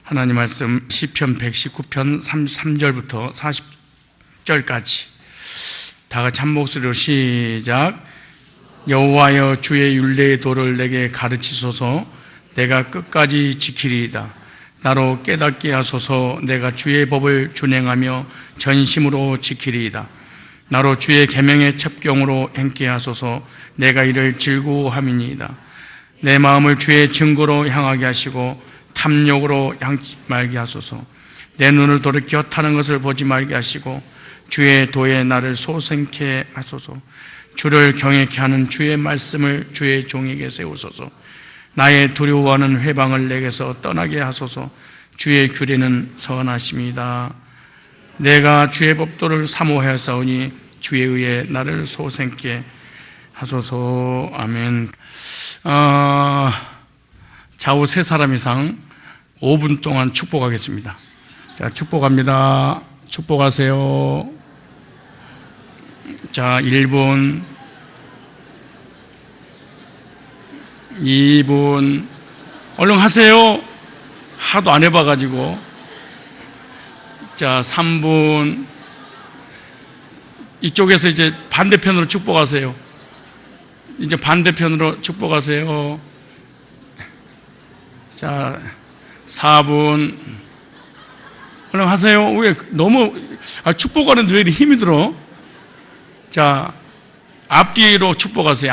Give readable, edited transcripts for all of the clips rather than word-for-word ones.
하나님 말씀 시편 119편 33절부터 40절까지 다 같이 한 목소리로 시작. 여호와여, 주의 율례의 도를 내게 가르치소서. 내가 끝까지 지키리이다. 나로 깨닫게 하소서. 내가 주의 법을 준행하며 전심으로 지키리이다. 나로 주의 계명의 첩경으로 행케 하소서. 내가 이를 즐거워함이니이다. 내 마음을 주의 증거로 향하게 하시고 탐욕으로 향치 말게 하소서. 내 눈을 돌이켜 타는 것을 보지 말게 하시고 주의 도에 나를 소생케 하소서. 주를 경외케 하는 주의 말씀을 주의 종에게 세우소서. 나의 두려워하는 회방을 내게서 떠나게 하소서. 주의 규례는 선하심이다. 내가 주의 법도를 사모하였사오니 주의 의에 나를 소생케 하소서. 아멘. 좌우 세 사람 이상 5분 동안 축복하겠습니다. 자, 축복합니다. 축복하세요. 자, 1분, 2분, 얼른 하세요. 하도 안 해봐가지고. 자, 3분, 이쪽에서 이제 반대편으로 축복하세요. 이제 반대편으로 축복하세요. 자, 4분, 얼른 하세요. 왜 너무, 축복하는데 왜 이렇게 힘이 들어? 자, 앞뒤로 축복하세요.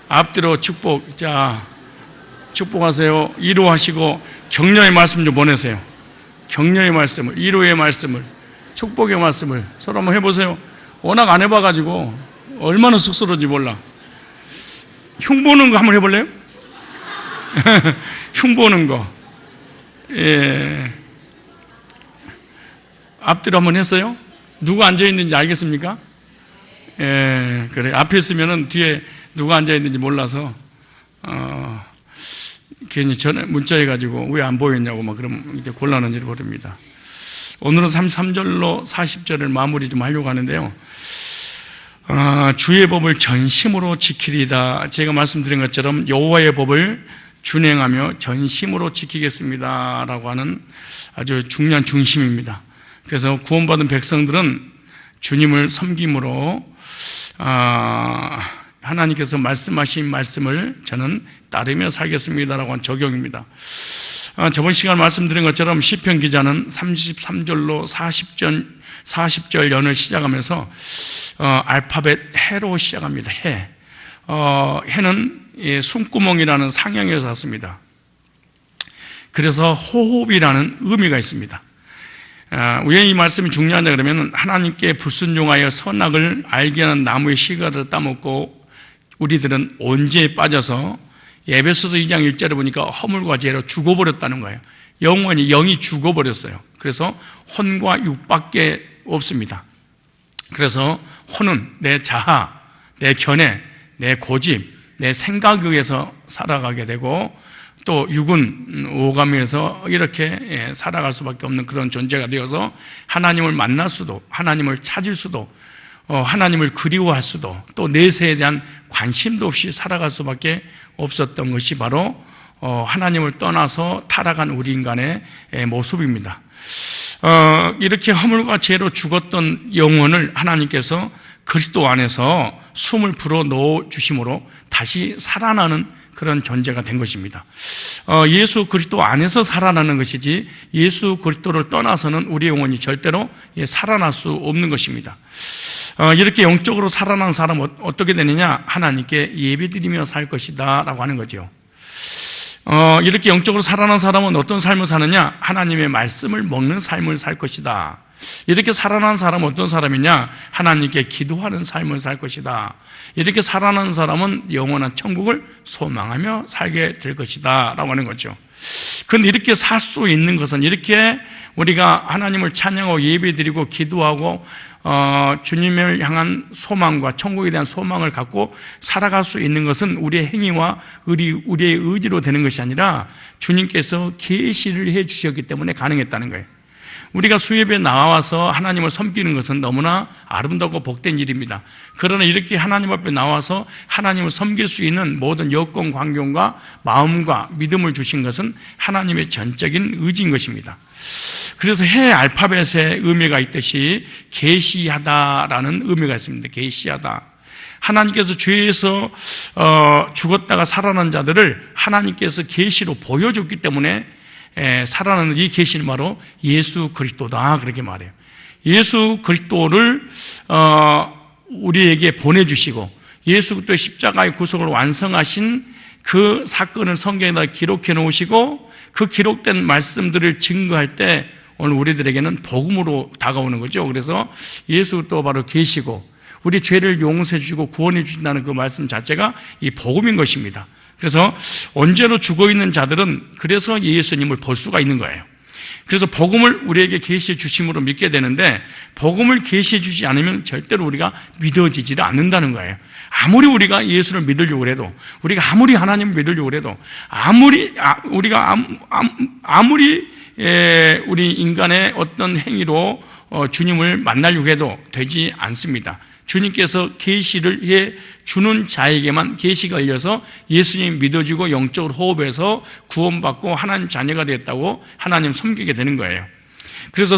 앞뒤로 축복. 자, 축복하세요. 위로하시고 격려의 말씀 좀 보내세요. 격려의 말씀을, 위로의 말씀을, 축복의 말씀을 서로 한번 해보세요. 워낙 안 해봐가지고 얼마나 쑥스러운지 몰라. 흉보는 거 한번 해볼래요? 흉보는 거. 예. 앞뒤로 한번 했어요? 누가 앉아있는지 알겠습니까? 예, 그래. 앞에 있으면은 뒤에 누가 앉아있는지 몰라서, 괜히 전에 문자해가지고 왜 안 보였냐고 막 그러면 이제 곤란한 일이 벌입니다. 오늘은 33절로 40절을 마무리 좀 하려고 하는데요. 주의 법을 전심으로 지키리이다. 제가 말씀드린 것처럼 여호와의 법을 준행하며 전심으로 지키겠습니다. 라고 하는 아주 중요한 중심입니다. 그래서 구원받은 백성들은 주님을 섬김으로 하나님께서 말씀하신 말씀을 저는 따르며 살겠습니다라고 한 적용입니다. 저번 시간 말씀드린 것처럼 시편 기자는 33절로 40절 연을 시작하면서 알파벳 해로 시작합니다. 해. 해는 숨구멍이라는 상형에서 왔습니다. 그래서 호흡이라는 의미가 있습니다. 왜 이 말씀이 중요하냐 그러면 하나님께 불순종하여 선악을 알게 하는 나무의 씨가를 따먹고 우리들은 온죄에 빠져서 에베소서 2장 1절에 보니까 허물과 죄로 죽어버렸다는 거예요. 영이 죽어버렸어요. 그래서 혼과 육밖에 없습니다. 그래서 혼은 내 자아, 내 견해, 내 고집, 내 생각에 의해서 살아가게 되고 또 육은 오감에서 이렇게 살아갈 수밖에 없는 그런 존재가 되어서 하나님을 만날 수도, 하나님을 찾을 수도, 하나님을 그리워할 수도, 또 내세에 대한 관심도 없이 살아갈 수밖에 없었던 것이 바로 하나님을 떠나서 타락한 우리 인간의 모습입니다. 이렇게 허물과 죄로 죽었던 영혼을 하나님께서 그리스도 안에서 숨을 불어 넣어 주심으로 다시 살아나는 그런 존재가 된 것입니다. 예수 그리스도 안에서 살아나는 것이지 예수 그리스도를 떠나서는 우리 영혼이 절대로 살아날 수 없는 것입니다. 이렇게 영적으로 살아난 사람은 어떻게 되느냐? 하나님께 예배드리며 살 것이다 라고 하는 거죠. 이렇게 영적으로 살아난 사람은 어떤 삶을 사느냐? 하나님의 말씀을 먹는 삶을 살 것이다. 이렇게 살아난 사람은 어떤 사람이냐? 하나님께 기도하는 삶을 살 것이다. 이렇게 살아난 사람은 영원한 천국을 소망하며 살게 될 것이다 라고 하는 거죠. 그런데 이렇게 살 수 있는 것은, 이렇게 우리가 하나님을 찬양하고 예배드리고 기도하고 주님을 향한 소망과 천국에 대한 소망을 갖고 살아갈 수 있는 것은 우리의 행위와 우리의 의지로 되는 것이 아니라 주님께서 계시를 해 주셨기 때문에 가능했다는 거예요. 우리가 수협에 나와서 하나님을 섬기는 것은 너무나 아름답고 복된 일입니다. 그러나 이렇게 하나님 앞에 나와서 하나님을 섬길 수 있는 모든 여건, 환경과 마음과 믿음을 주신 것은 하나님의 전적인 의지인 것입니다. 그래서 해 알파벳에 의미가 있듯이 계시하다라는 의미가 있습니다. 계시하다. 하나님께서 죄에서 죽었다가 살아난 자들을 하나님께서 계시로 보여줬기 때문에 살아나는 이 계시는 바로 예수 그리스도다, 그렇게 말해요. 예수 그리스도를 우리에게 보내주시고 예수 그리스도의 십자가의 구속을 완성하신 그 사건을 성경에다 기록해 놓으시고 그 기록된 말씀들을 증거할 때 오늘 우리들에게는 복음으로 다가오는 거죠. 그래서 예수 그리스도가 바로 계시고 우리 죄를 용서해 주시고 구원해 주신다는 그 말씀 자체가 이 복음인 것입니다. 그래서 언제로 죽어있는 자들은 그래서 예수님을 볼 수가 있는 거예요. 그래서 복음을 우리에게 계시해 주심으로 믿게 되는데 복음을 계시해 주지 않으면 절대로 우리가 믿어지지를 않는다는 거예요. 아무리 우리가 예수를 믿으려고 해도, 우리가 아무리 하나님을 믿으려고 해도, 우리 인간의 어떤 행위로 주님을 만나려고 해도 되지 않습니다. 주님께서 계시를 해 주는 자에게만 계시가 열려서 예수님 믿어지고 영적으로 호흡해서 구원받고 하나님 자녀가 됐다고 하나님 섬기게 되는 거예요. 그래서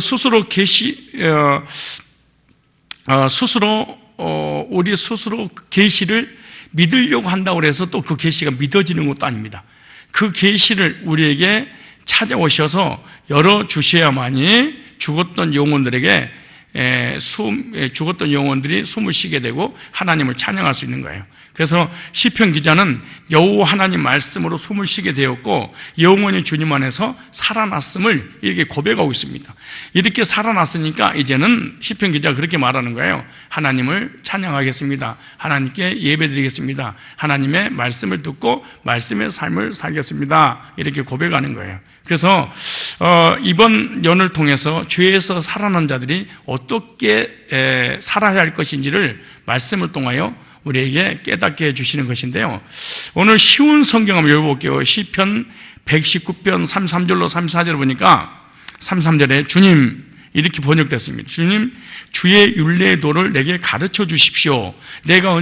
우리 스스로 계시를 믿으려고 한다고 해서 또 그 계시가 믿어지는 것도 아닙니다. 그 계시를 우리에게 찾아오셔서 열어주셔야만이 죽었던 영혼들에게 죽었던 영혼들이 숨을 쉬게 되고 하나님을 찬양할 수 있는 거예요. 그래서 시편 기자는 여호와 하나님 말씀으로 숨을 쉬게 되었고 영원히 주님 안에서 살아났음을 이렇게 고백하고 있습니다. 이렇게 살아났으니까 이제는 시편 기자가 그렇게 말하는 거예요. 하나님을 찬양하겠습니다. 하나님께 예배드리겠습니다. 하나님의 말씀을 듣고 말씀의 삶을 살겠습니다. 이렇게 고백하는 거예요. 그래서 이번 연을 통해서 죄에서 살아난 자들이 어떻게 살아야 할 것인지를 말씀을 통하여 우리에게 깨닫게 해주시는 것인데요. 오늘 쉬운 성경 한번 읽어볼게요. 시편 119편 33절로 34절 보니까 33절에 주님 이렇게 번역됐습니다. 주님 주의 율례의 도를 내게 가르쳐 주십시오. 내가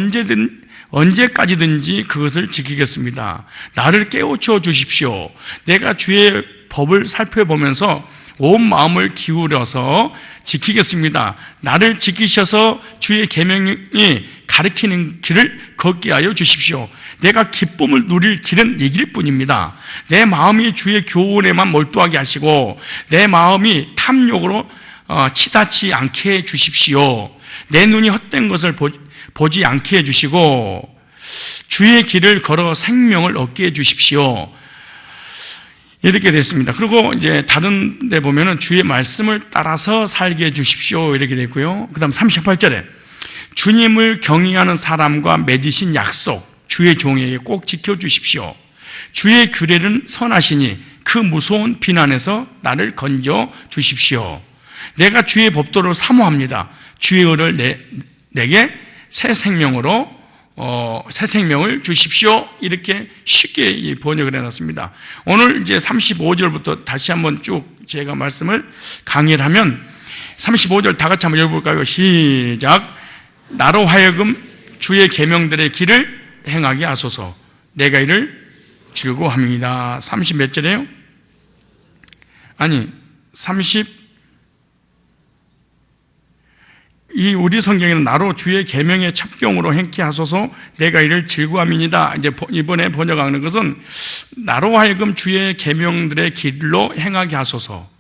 언제까지든지 그것을 지키겠습니다. 나를 깨우쳐 주십시오. 내가 주의 법을 살펴보면서 온 마음을 기울여서 지키겠습니다. 나를 지키셔서 주의 계명이 가리키는 길을 걷게 하여 주십시오. 내가 기쁨을 누릴 길은 이 길뿐입니다. 내 마음이 주의 교훈에만 몰두하게 하시고 내 마음이 탐욕으로 치닫지 않게 해 주십시오. 내 눈이 헛된 것을 보지 않게 해주시고 주의 길을 걸어 생명을 얻게 해주십시오. 이렇게 됐습니다. 그리고 이제 다른 데 보면은 주의 말씀을 따라서 살게 해주십시오. 이렇게 됐고요. 그 다음 38절에 주님을 경외하는 사람과 맺으신 약속 주의 종에게 꼭 지켜주십시오. 주의 규례는 선하시니 그 무서운 비난에서 나를 건져 주십시오. 내가 주의 법도를 사모합니다. 주의 의를 내게 새 생명을 주십시오. 이렇게 쉽게 번역을 해놨습니다. 오늘 이제 35절부터 다시 한번 쭉 제가 말씀을 강의를 하면 35절 다 같이 한번 읽어볼까요? 시작. 나로 하여금 주의 계명들의 길을 행하게 하소서. 내가 이를 즐거워합니다. 30 몇 절이에요? 아니 우리 성경에는 나로 주의 계명의 첩경으로 행케 하소서. 내가 이를 즐거워함이니이다. 이제 이번에 번역하는 것은 나로 하여금 주의 계명들의 길로 행하게 하소서.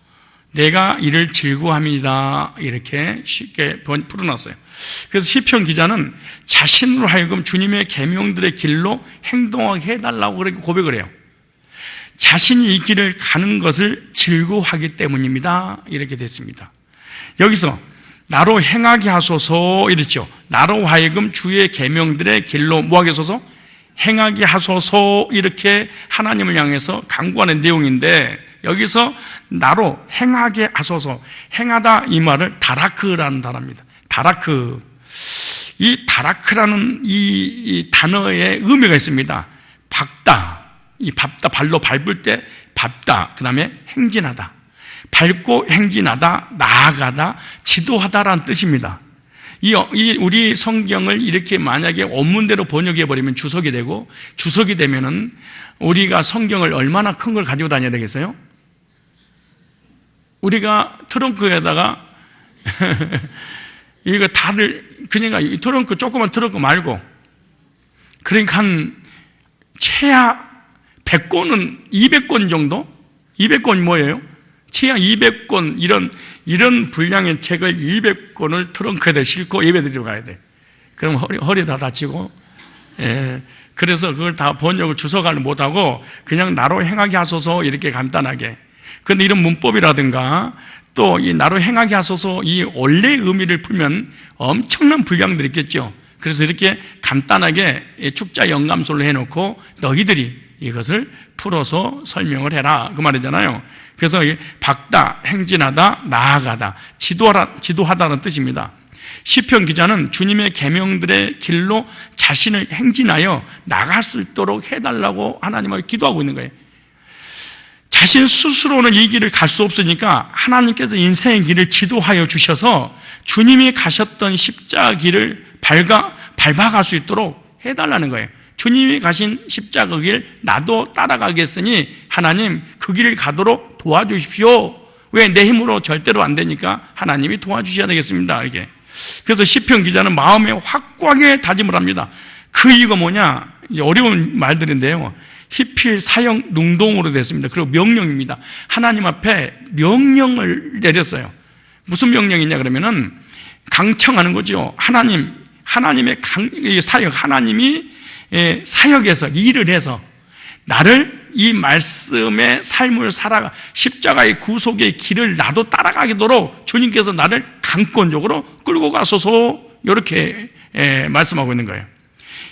내가 이를 즐거워함이다. 이렇게 쉽게 풀어놨어요. 그래서 시편 기자는 자신으로 하여금 주님의 계명들의 길로 행동하게 해달라고 그렇게 고백을 해요. 자신이 이 길을 가는 것을 즐거워하기 때문입니다. 이렇게 됐습니다. 여기서 나로 행하게 하소서 이랬죠. 나로 하여금 주의 계명들의 길로 뭐하게 하소서? 행하게 하소서. 이렇게 하나님을 향해서 간구하는 내용인데 여기서 나로 행하게 하소서. 행하다 이 말을 다라크라는 단어입니다. 다라크. 이 다라크라는 이 단어의 의미가 있습니다. 밟다. 이 밟다 발로 밟을 때 밟다. 그 다음에 행진하다. 밟고 행진하다, 나아가다, 지도하다라는 뜻입니다. 우리 성경을 이렇게 만약에 원문대로 번역해버리면 주석이 되고, 주석이 되면은 우리가 성경을 얼마나 큰 걸 가지고 다녀야 되겠어요? 우리가 트렁크에다가 이거 다들 그냥 이 트렁크, 조그만 트렁크 말고, 그러니까 한 최하 100권은 200권 정도? 200권이 뭐예요? 최하 200권, 이런 분량의 책을 200권을 트렁크에다 싣고 예배 드리러 가야 돼. 그럼 허리 다 다치고, 그래서 그걸 다 번역을 주석을 못하고 그냥 나로 행하게 하소서 이렇게 간단하게. 그런데 이런 문법이라든가 또 이 나로 행하게 하소서 이 원래의 의미를 풀면 엄청난 분량들이 있겠죠. 그래서 이렇게 간단하게 축자 영감술로 해놓고 너희들이 이것을 풀어서 설명을 해라 그 말이잖아요. 그래서 박다, 행진하다, 나아가다, 지도하다는 뜻입니다. 시편 기자는 주님의 계명들의 길로 자신을 행진하여 나갈 수 있도록 해달라고 하나님을 기도하고 있는 거예요. 자신 스스로는 이 길을 갈 수 없으니까 하나님께서 인생의 길을 지도하여 주셔서 주님이 가셨던 십자가 길을 밟아갈 수 있도록 해달라는 거예요. 주님이 가신 십자가 길 나도 따라가겠으니 하나님 그 길을 가도록 도와주십시오. 왜? 내 힘으로 절대로 안 되니까 하나님이 도와주셔야 되겠습니다. 이게. 그래서 시편 기자는 마음에 확고하게 다짐을 합니다. 그 이유가 뭐냐? 어려운 말들인데요. 히필 사형 능동으로 됐습니다. 그리고 명령입니다. 하나님 앞에 명령을 내렸어요. 무슨 명령이냐 그러면은 강청하는 거죠. 하나님의 사역, 하나님이 사역에서 일을 해서 나를 이 말씀의 삶을 살아가 십자가의 구속의 길을 나도 따라가도록 주님께서 나를 강권적으로 끌고 가소서 이렇게 말씀하고 있는 거예요.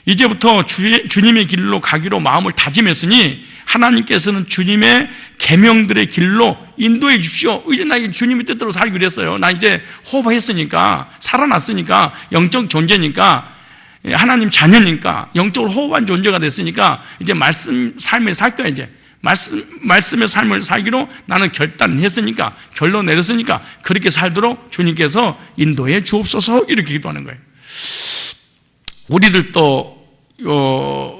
이제부터 주님의 길로 가기로 마음을 다짐했으니 하나님께서는 주님의 계명들의 길로 인도해 주십시오. 이제 나 주님의 뜻대로 살기로 했어요. 나 이제 호흡했으니까, 살아났으니까, 영적 존재니까, 하나님 자녀니까, 영적으로 호흡한 존재가 됐으니까 이제 삶을 살 거야. 이제 말씀의 삶을 살기로 나는 결단했으니까, 결론 내렸으니까 그렇게 살도록 주님께서 인도해 주옵소서 이렇게 기도하는 거예요. 우리들도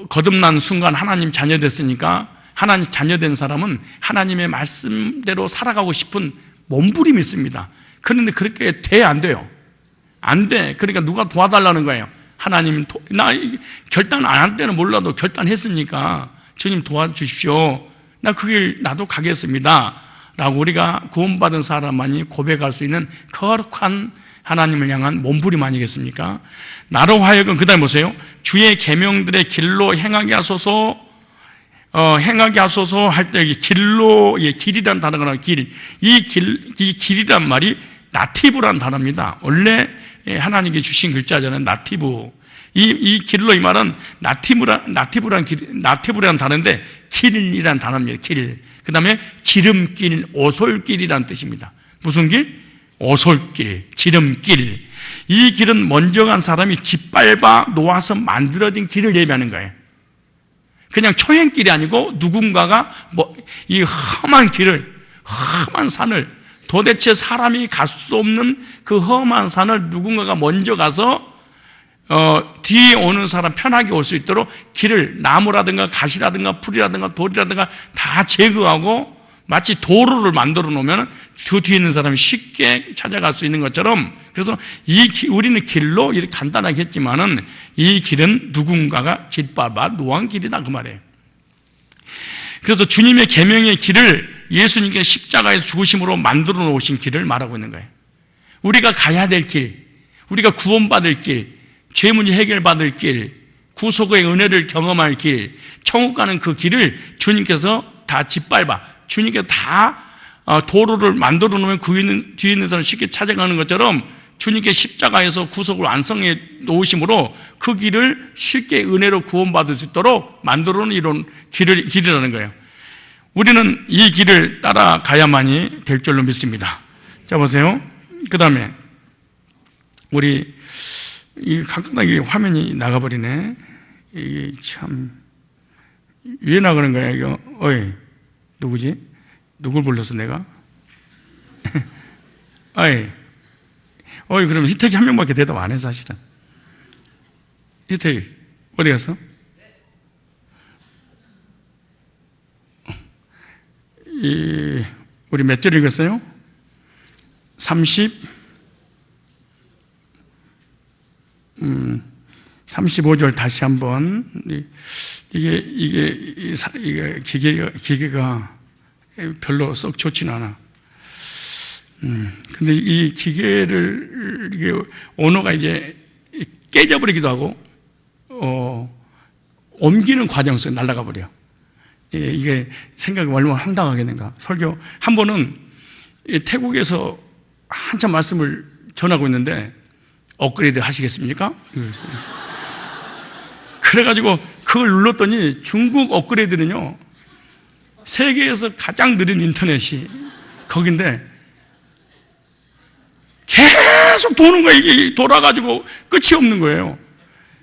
거듭난 순간 하나님 자녀 됐으니까 하나님 자녀 된 사람은 하나님의 말씀대로 살아가고 싶은 몸부림이 있습니다. 그런데 그렇게 돼? 안 돼요? 안 돼. 그러니까 누가 도와달라는 거예요. 하나님, 나 결단 안 할 때는 몰라도 결단했으니까 주님 도와주십시오. 나 그 길 나도 가겠습니다. 라고 우리가 구원받은 사람만이 고백할 수 있는 거룩한 하나님을 향한 몸부림 아니겠습니까? 나로 하여금, 그 다음에 보세요. 주의 계명들의 길로 행하게 하소서, 행하게 하소서 할 때 길로, 길이란 단어가 나와요. 이 길이란 말이 나티브란 단어입니다. 원래 하나님께 주신 글자잖아요. 나티브. 이 길로 이 말은 나티브란 단어인데 길이란 단어입니다. 길. 그 다음에 지름길, 오솔길이란 뜻입니다. 무슨 길? 오솔길, 지름길. 이 길은 먼저 간 사람이 짓밟아 놓아서 만들어진 길을 예비하는 거예요. 그냥 초행길이 아니고 누군가가 이 험한 길을, 험한 산을, 도대체 사람이 갈 수 없는 그 험한 산을 누군가가 먼저 가서 뒤에 오는 사람 편하게 올 수 있도록 길을 나무라든가 가시라든가 풀이라든가 돌이라든가 다 제거하고 마치 도로를 만들어 놓으면 그 뒤에 있는 사람이 쉽게 찾아갈 수 있는 것처럼, 그래서 우리는 길로 이렇게 간단하게 했지만은 이 길은 누군가가 짓밟아 놓은 길이다 그 말이에요. 그래서 주님의 계명의 길을 예수님께 십자가에서 죽으심으로 만들어 놓으신 길을 말하고 있는 거예요. 우리가 가야 될 길, 우리가 구원받을 길, 죄문이 해결받을 길, 구속의 은혜를 경험할 길, 천국 가는 그 길을 주님께서 다 짓밟아, 주님께서 다 도로를 만들어 놓으면 그 뒤에 있는 사람 쉽게 찾아가는 것처럼 주님께 십자가에서 구속을 완성해 놓으심으로 그 길을 쉽게 은혜로 구원받을 수 있도록 만들어 놓은 이런 길이라는 거예요. 우리는 이 길을 따라가야만이 될 줄로 믿습니다. 자, 보세요. 그 다음에 우리 가끔가다 화면이 나가버리네. 이게 참 왜 나가는 거야 이거? 어이, 누구지? 누굴 불렀어 내가? 그러면 희택이 한 명밖에 대답 안 해, 사실은. 희택이, 어디 갔어? 우리 몇 절 읽었어요? 35절 다시 한번. 이게 기계가 별로 썩 좋지는 않아. 근데 이 기계를, 이게 언어가 이제 깨져버리기도 하고, 옮기는 과정 속에 날아가 버려. 이게 생각이 얼마나 황당하겠는가. 설교, 한 번은 태국에서 한참 말씀을 전하고 있는데, 업그레이드 하시겠습니까? 그래가지고 그걸 눌렀더니 중국 업그레이드는요, 세계에서 가장 느린 인터넷이 거긴데, 계속 도는 거예요. 이게 돌아가지고 끝이 없는 거예요.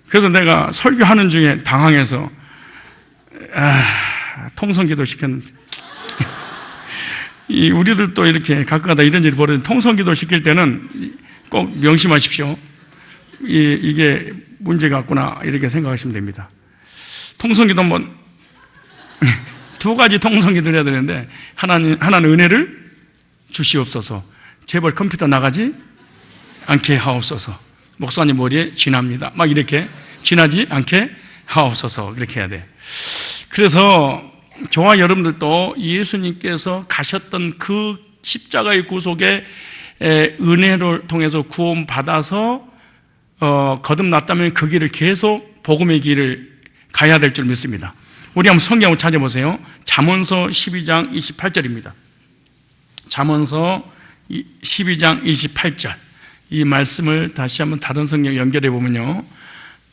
그래서 내가 설교하는 중에 당황해서, 통성기도 시켰는데, 우리들도 이렇게 가끔가다 이런 일이 벌어지는, 통성기도 시킬 때는 꼭 명심하십시오. 이게 문제가 있구나, 이렇게 생각하시면 됩니다. 통성기도 한번, 두 가지 통성기도를 해야 되는데, 하나는 은혜를 주시옵소서. 제발 컴퓨터 나가지 않게 하옵소서. 목사님 머리에 지납니다. 막 이렇게 지나지 않게 하옵소서. 그렇게 해야 돼. 그래서 저와 여러분들도 예수님께서 가셨던 그 십자가의 구속의 은혜를 통해서 구원받아서 거듭났다면 그 길을 계속 복음의 길을 가야 될 줄 믿습니다. 우리 한번 성경을 찾아보세요. 잠언서 12장 28절입니다. 잠언서 12장 28절. 이 말씀을 다시 한번 다른 성경 연결해 보면요.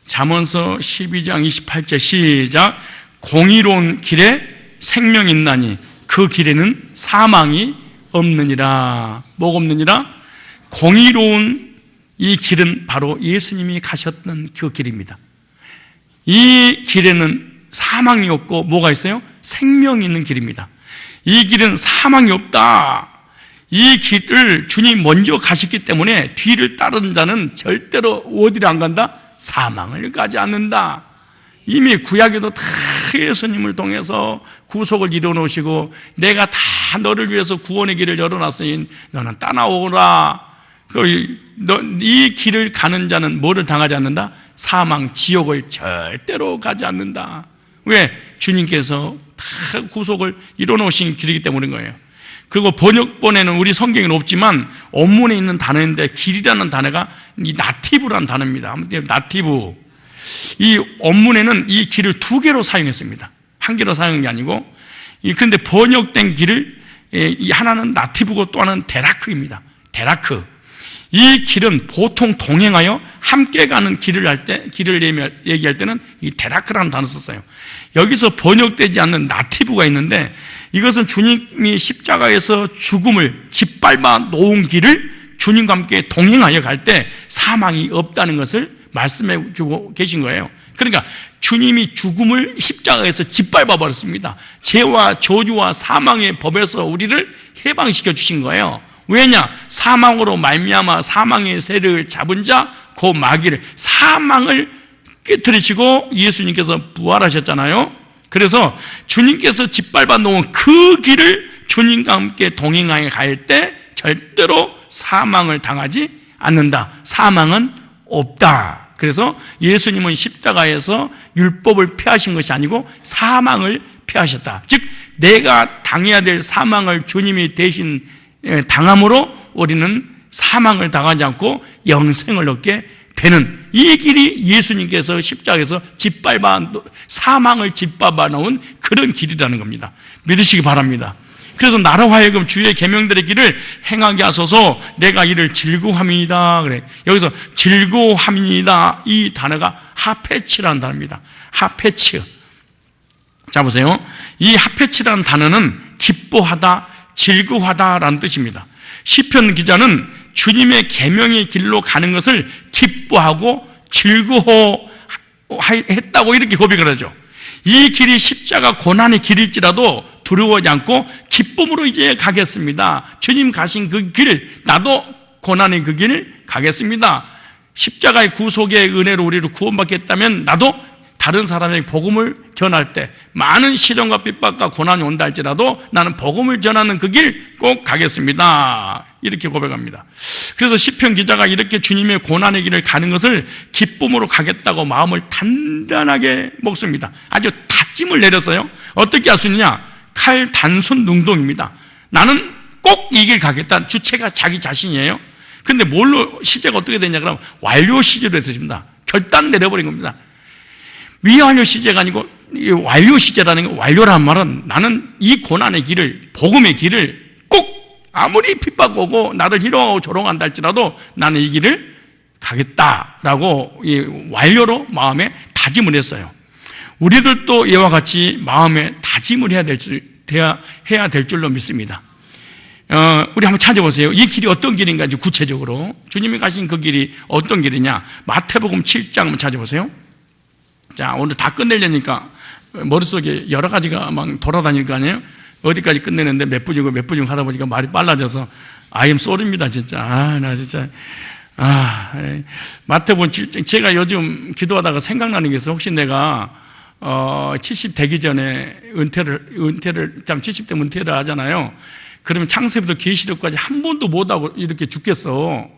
잠언서 12장 28절 시작. 공의로운 길에 생명이 있나니 그 길에는 사망이 없느니라. 뭐가 없느니라? 공의로운 이 길은 바로 예수님이 가셨던 그 길입니다. 이 길에는 사망이 없고 뭐가 있어요? 생명이 있는 길입니다. 이 길은 사망이 없다. 이 길을 주님이 먼저 가셨기 때문에 뒤를 따르는 자는 절대로 어디를 안 간다? 사망을 가지 않는다. 이미 구약에도 다 예수님을 통해서 구속을 이뤄놓으시고 내가 다 너를 위해서 구원의 길을 열어놨으니 너는 따라오라. 이 길을 가는 자는 뭐를 당하지 않는다? 사망, 지옥을 절대로 가지 않는다. 왜? 주님께서 다 구속을 이뤄놓으신 길이기 때문인 거예요. 그리고 번역본에는 우리 성경에는 없지만 원문에 있는 단어인데 길이라는 단어가 이 나티브라는 단어입니다. 나티브. 이 원문에는 이 길을 두 개로 사용했습니다. 한 개로 사용한 게 아니고, 그런데 번역된 길을 하나는 나티브고 또 하나는 데라크입니다. 데라크. 이 길은 보통 동행하여 함께 가는 길을 얘기할 때는 이 데라크라는 단어 썼어요. 여기서 번역되지 않는 나티브가 있는데 이것은 주님이 십자가에서 죽음을 짓밟아 놓은 길을 주님과 함께 동행하여 갈 때 사망이 없다는 것을 말씀해 주고 계신 거예요. 그러니까 주님이 죽음을 십자가에서 짓밟아 버렸습니다. 죄와 저주와 사망의 법에서 우리를 해방시켜 주신 거예요. 왜냐? 사망으로 말미암아 사망의 세력을 잡은 자, 그 마귀를, 사망을 깨트리시고 예수님께서 부활하셨잖아요. 그래서 주님께서 짓밟아 놓은 그 길을 주님과 함께 동행하여 갈 때 절대로 사망을 당하지 않는다. 사망은 없다. 그래서 예수님은 십자가에서 율법을 폐하신 것이 아니고 사망을 폐하셨다. 즉 내가 당해야 될 사망을 주님이 대신 당함으로 우리는 사망을 당하지 않고 영생을 얻게 되는 이 길이 예수님께서 십자가에서 사망을 짓밟아 놓은 그런 길이라는 겁니다. 믿으시기 바랍니다. 그래서 나로 하여금 주의 계명들의 길을 행하게 하소서. 내가 이를 즐거워합니다. 그래. 여기서 즐거워합니다. 이 단어가 하페치라는 단어입니다. 하페치. 자 보세요. 이 하페치라는 단어는 기뻐하다, 즐거워하다라는 뜻입니다. 시편 기자는 주님의 계명의 길로 가는 것을 기뻐하고 즐거워했다고 이렇게 고백을 하죠. 이 길이 십자가 고난의 길일지라도 두려워하지 않고 기쁨으로 이제 가겠습니다. 주님 가신 그 길, 나도 고난의 그 길을 가겠습니다. 십자가의 구속의 은혜로 우리를 구원받겠다면 나도 다른 사람에게 복음을 전할 때 많은 시련과 핍박과 고난이 온다 할지라도 나는 복음을 전하는 그 길 꼭 가겠습니다. 이렇게 고백합니다. 그래서 시편 기자가 이렇게 주님의 고난의 길을 가는 것을 기쁨으로 가겠다고 마음을 단단하게 먹습니다. 아주 다짐을 내렸어요. 어떻게 할 수 있느냐? 칼 단순 능동입니다. 나는 꼭 이 길 가겠다. 주체가 자기 자신이에요. 근데 뭘로 시제가 어떻게 되냐 그러면 완료 시제로 했습니다. 결단 내려버린 겁니다. 미완료 시제가 아니고 완료 시제라는 거, 완료라는 말은 나는 이 고난의 길을, 복음의 길을 꼭 아무리 핍박 오고 나를 희롱하고 조롱한다 할지라도 나는 이 길을 가겠다라고 완료로 마음에 다짐을 했어요. 우리들도 이와 같이 마음에 다짐을 해야 될 줄로 믿습니다. 우리 한번 찾아보세요. 이 길이 어떤 길인가 구체적으로 주님이 가신 그 길이 어떤 길이냐. 마태복음 7장 한번 찾아보세요. 자, 오늘 다 끝내려니까 머릿속에 여러 가지가 막 돌아다닐 거 아니에요? 어디까지 끝내는데 몇 분이고 하다 보니까 말이 빨라져서 I am sorry입니다, 진짜. 나 진짜. 마태복음 7장. 제가 요즘 기도하다가 생각나는 게 있어요. 혹시 내가 70 되기 전에 은퇴를 70대 은퇴를 하잖아요. 그러면 창세부터 계시록까지 한 번도 못하고 이렇게 죽겠어.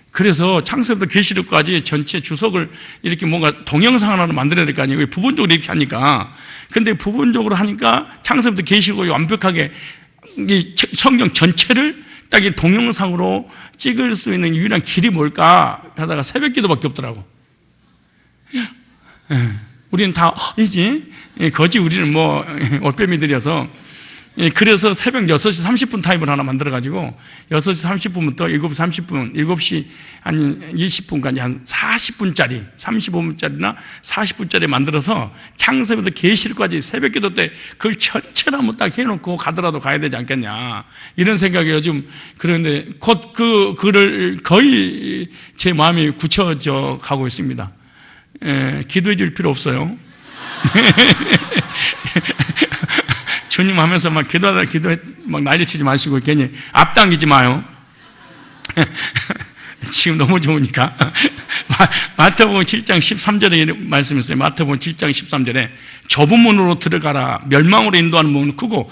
그래서 창세부터 계시록까지 전체 주석을 이렇게 뭔가 동영상 하나로 만들어야 될 거 아니에요. 부분적으로 이렇게 하니까. 근데 부분적으로 하니까 창세부터 계시록이 완벽하게 이 성경 전체를 딱 이 동영상으로 찍을 수 있는 유일한 길이 뭘까 하다가 새벽 기도밖에 없더라고. 우리는 다 이지 거지 우리는 뭐 올빼미들이어서. 그래서 새벽 6시 30분 타임을 하나 만들어가지고 6시 30분부터 7시 30분, 7시 한 20분까지 한 40분짜리, 35분짜리나 40분짜리 만들어서 창세부터 계시록까지 새벽 기도 때 그걸 전체를 한번 딱 해놓고 가더라도 가야 되지 않겠냐. 이런 생각이 요즘 그런데 곧 그 글을 거의 제 마음이 굳혀져 가고 있습니다. 기도해 줄 필요 없어요. 주님 하면서 막 기도해 막 난리치지 마시고 괜히 앞당기지 마요. 지금 너무 좋으니까. 마태복음 7장 13절에 말씀했어요. 마태복음 7장 13절에 좁은 문으로 들어가라. 멸망으로 인도하는 문은 크고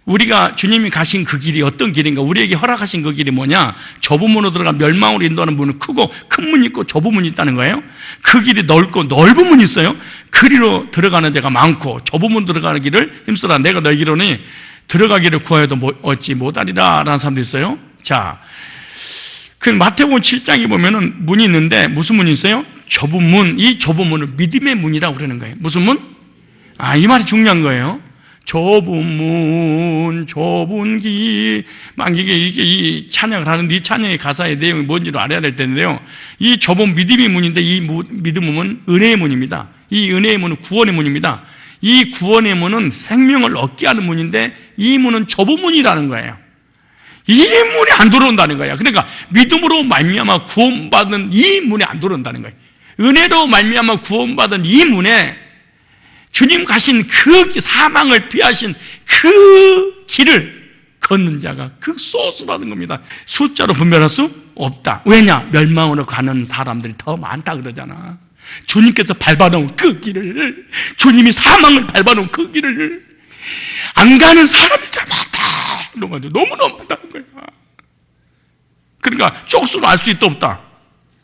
우리가 주님이 가신 그 길이 어떤 길인가? 우리에게 허락하신 그 길이 뭐냐? 좁은 문으로 들어가 멸망으로 인도하는 문은 크고 큰 문이 있고 좁은 문이 있다는 거예요. 그 길이 넓고 넓은 문이 있어요. 그리로 들어가는 데가 많고 좁은 문 들어가는 길을 힘쓰라. 내가 너희로니 들어가기를 구하여도 얻지 못하리라 라는 사람도 있어요. 자, 그 마태복음 7장에 보면은 문이 있는데 무슨 문이 있어요? 좁은 문. 이 좁은 문은 믿음의 문이라고 그러는 거예요. 무슨 문? 이 말이 중요한 거예요. 좁은 문, 좁은 길. 막 이게 이 찬양을 하는 이 찬양의 가사의 내용이 뭔지를 알아야 될 텐데요. 이 좁은 믿음의 문인데 이 믿음의 문은 은혜의 문입니다. 이 은혜의 문은 구원의 문입니다. 이 구원의 문은 생명을 얻게 하는 문인데 이 문은 좁은 문이라는 거예요. 이 문에 안 들어온다는 거야. 그러니까 믿음으로 말미암아 구원받은 이 문에 안 들어온다는 거예요. 은혜로 말미암아 구원받은 이 문에 주님 가신 그 사망을 피하신 그 길을 걷는 자가 그 소수라는 겁니다. 숫자로 분별할 수 없다. 왜냐? 멸망으로 가는 사람들이 더 많다 그러잖아. 주님께서 밟아놓은 그 길을, 주님이 사망을 밟아놓은 그 길을 안 가는 사람이 더 많다. 너무너무 많다는 거야. 그러니까 쪽수로 알 수 있다 없다?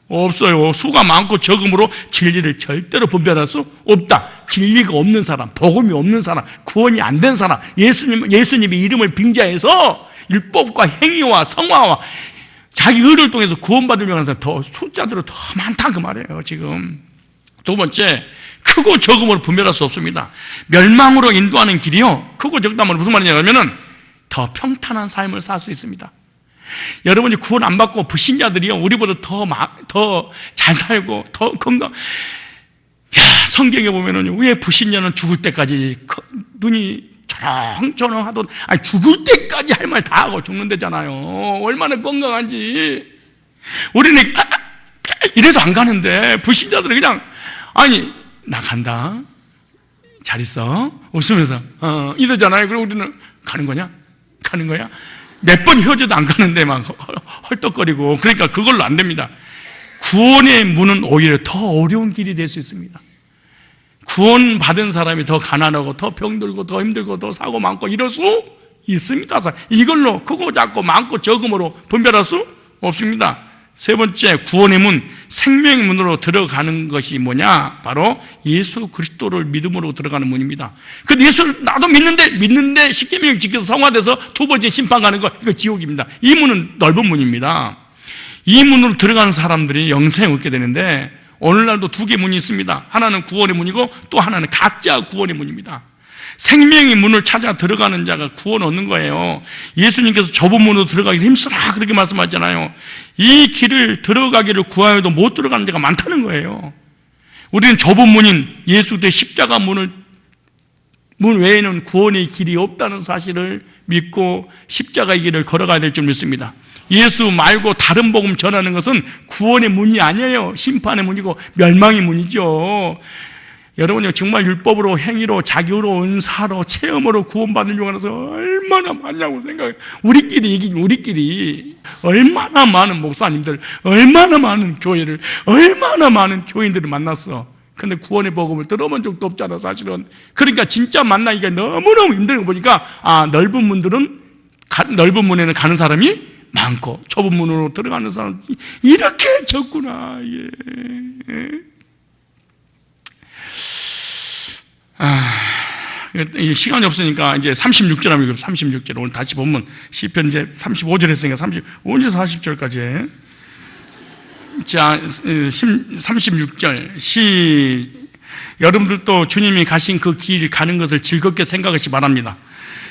없어요. 수가 많고 적음으로 진리를 절대로 분별할 수 없다. 진리가 없는 사람, 복음이 없는 사람, 구원이 안 된 사람, 예수님의 이름을 빙자해서 율법과 행위와 성화와 자기 의를 통해서 구원받으려고 하는 사람 더 숫자대로 더 많다 그 말이에요. 지금 두 번째, 크고 적음으로 분별할 수 없습니다. 멸망으로 인도하는 길이요, 크고 적다면 무슨 말이냐면은 더 평탄한 삶을 살 수 있습니다. 여러분이 구원 안 받고 불신자들이요, 우리보다 더 잘 살고 더 건강. 성경에 보면은 왜 불신자는 죽을 때까지 눈이 초롱초롱하던, 죽을 때까지 할 말 다 하고 죽는다잖아요. 얼마나 건강한지. 우리는 이래도 안 가는데 불신자들은 그냥 나 간다. 잘 있어? 웃으면서 이러잖아요. 그럼 우리는 가는 거냐? 가는 거야? 몇 번 헤어져도 안 가는데 막 헐떡거리고. 그러니까 그걸로 안 됩니다. 구원의 문은 오히려 더 어려운 길이 될 수 있습니다. 구원 받은 사람이 더 가난하고 더 병들고 더 힘들고 더 사고 많고 이럴 수 있습니다. 이걸로 크고 작고 많고 적음으로 분별할 수 없습니다. 세 번째, 구원의 문, 생명의 문으로 들어가는 것이 뭐냐? 바로 예수 그리스도를 믿음으로 들어가는 문입니다. 그 예수를 나도 믿는데 십계명을 지켜서 성화돼서 두 번째 심판 가는 거, 이거 지옥입니다. 이 문은 넓은 문입니다. 이 문으로 들어가는 사람들이 영생을 얻게 되는데, 오늘날도 두 개 문이 있습니다. 하나는 구원의 문이고 또 하나는 가짜 구원의 문입니다. 생명의 문을 찾아 들어가는 자가 구원 얻는 거예요. 예수님께서 좁은 문으로 들어가기를 힘쓰라 그렇게 말씀하잖아요. 이 길을 들어가기를 구하여도 못 들어가는 자가 많다는 거예요. 우리는 좁은 문인 예수 대 십자가 문 외에는 구원의 길이 없다는 사실을 믿고 십자가의 길을 걸어가야 될 줄 믿습니다. 예수 말고 다른 복음 전하는 것은 구원의 문이 아니에요. 심판의 문이고 멸망의 문이죠. 여러분요, 정말 율법으로, 행위로, 자기로, 은사로, 체험으로 구원받는 용안에서 얼마나 많냐고 생각해요. 우리끼리 얼마나 많은 목사님들, 얼마나 많은 교회를, 얼마나 많은 교인들을 만났어. 근데 구원의 복음을 들어본 적도 없잖아, 사실은. 그러니까 진짜 만나기가 너무너무 힘든 거 보니까, 넓은 문에는 가는 사람이 많고, 좁은 문으로 들어가는 사람이 이렇게 적구나, 예. 시간이 없으니까 이제 36절 하면 36절 오늘 다시 보면 시편 이제 35절 했으니까 35절에서 40절까지 자 36절 여러분들도 주님이 가신 그 길 가는 것을 즐겁게 생각하시 바랍니다.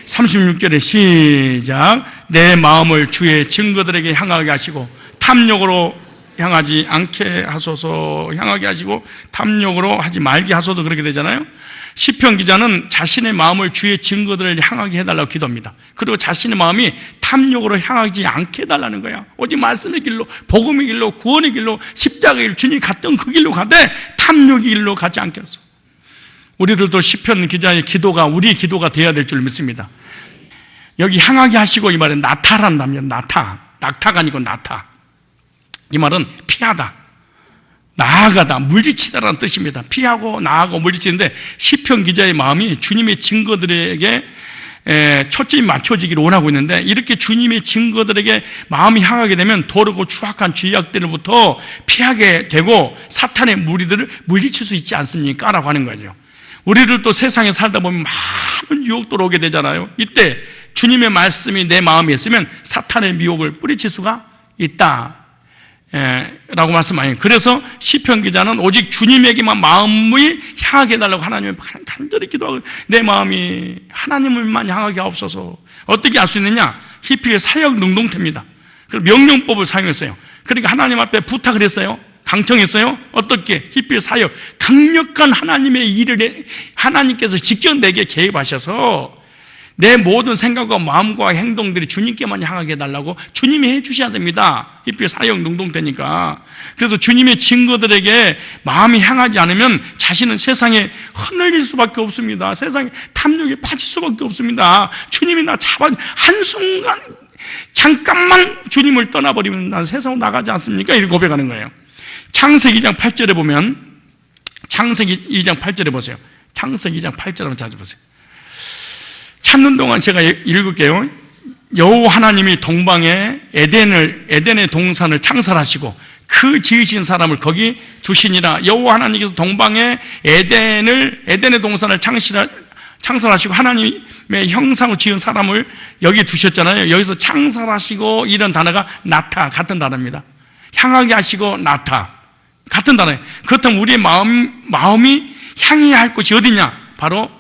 36절에 시작. 내 마음을 주의 증거들에게 향하게 하시고 탐욕으로 향하지 않게 하소서. 향하게 하시고 탐욕으로 하지 말게 하소서. 그렇게 되잖아요. 시편 기자는 자신의 마음을 주의 증거들을 향하게 해달라고 기도합니다. 그리고 자신의 마음이 탐욕으로 향하지 않게 해달라는 거야. 오직 말씀의 길로, 복음의 길로, 구원의 길로, 십자가의 길로, 주님이 갔던 그 길로 가되 탐욕의 길로 가지 않겠어. 우리들도 시편 기자의 기도가 우리의 기도가 되어야 될 줄 믿습니다. 여기 향하게 하시고 이 말은 나타란다면 낙타가 아니고 나타. 이 말은 피하다, 나아가다, 물리치다라는 뜻입니다. 피하고 나아가고 물리치는데 시편 기자의 마음이 주님의 증거들에게 초점이 맞춰지기를 원하고 있는데, 이렇게 주님의 증거들에게 마음이 향하게 되면 도르고 추악한 죄악들로부터 피하게 되고 사탄의 무리들을 물리칠 수 있지 않습니까? 라고 하는 거죠. 우리들도 세상에 살다 보면 많은 유혹도 오게 되잖아요. 이때 주님의 말씀이 내 마음에 있으면 사탄의 미혹을 뿌리칠 수가 있다 라고 말씀하세요. 그래서 시편 기자는 오직 주님에게만 마음이 향하게 해달라고 하나님을 간절히 기도하고, 내 마음이 하나님을만 향하게 하옵소서. 어떻게 할 수 있느냐? 히필 사역 능동태입니다. 그리고 명령법을 사용했어요. 그러니까 하나님 앞에 부탁을 했어요. 강청했어요. 어떻게? 히필 사역, 강력한 하나님의 일을 하나님께서 직접 내게 개입하셔서 내 모든 생각과 마음과 행동들이 주님께만 향하게 해달라고 주님이 해주셔야 됩니다. 히필 사역 능동태니까. 그래서 주님의 증거들에게 마음이 향하지 않으면 자신은 세상에 흩날릴 수밖에 없습니다. 세상에 탐욕에 빠질 수밖에 없습니다. 주님이 나 잡아 한순간 잠깐만 주님을 떠나버리면 난 세상으로 나가지 않습니까? 이렇게 고백하는 거예요. 창세기 2장 8절에 보면, 창세기 2장 8절에 보세요. 창세기 2장 8절 한번 찾아보세요. 찾는 동안 제가 읽을게요. 여호와 하나님이 동방에 에덴의 동산을 창설하시고 그 지으신 사람을 거기 두시니라. 여호와 하나님께서 동방에 에덴의 동산을 창설하시고 하나님의 형상을 지은 사람을 여기 두셨잖아요. 여기서 창설하시고 이런 단어가 나타, 같은 단어입니다. 향하게 하시고 나타, 같은 단어예요. 그렇다면 우리의 마음이 향해야 할 곳이 어디냐? 바로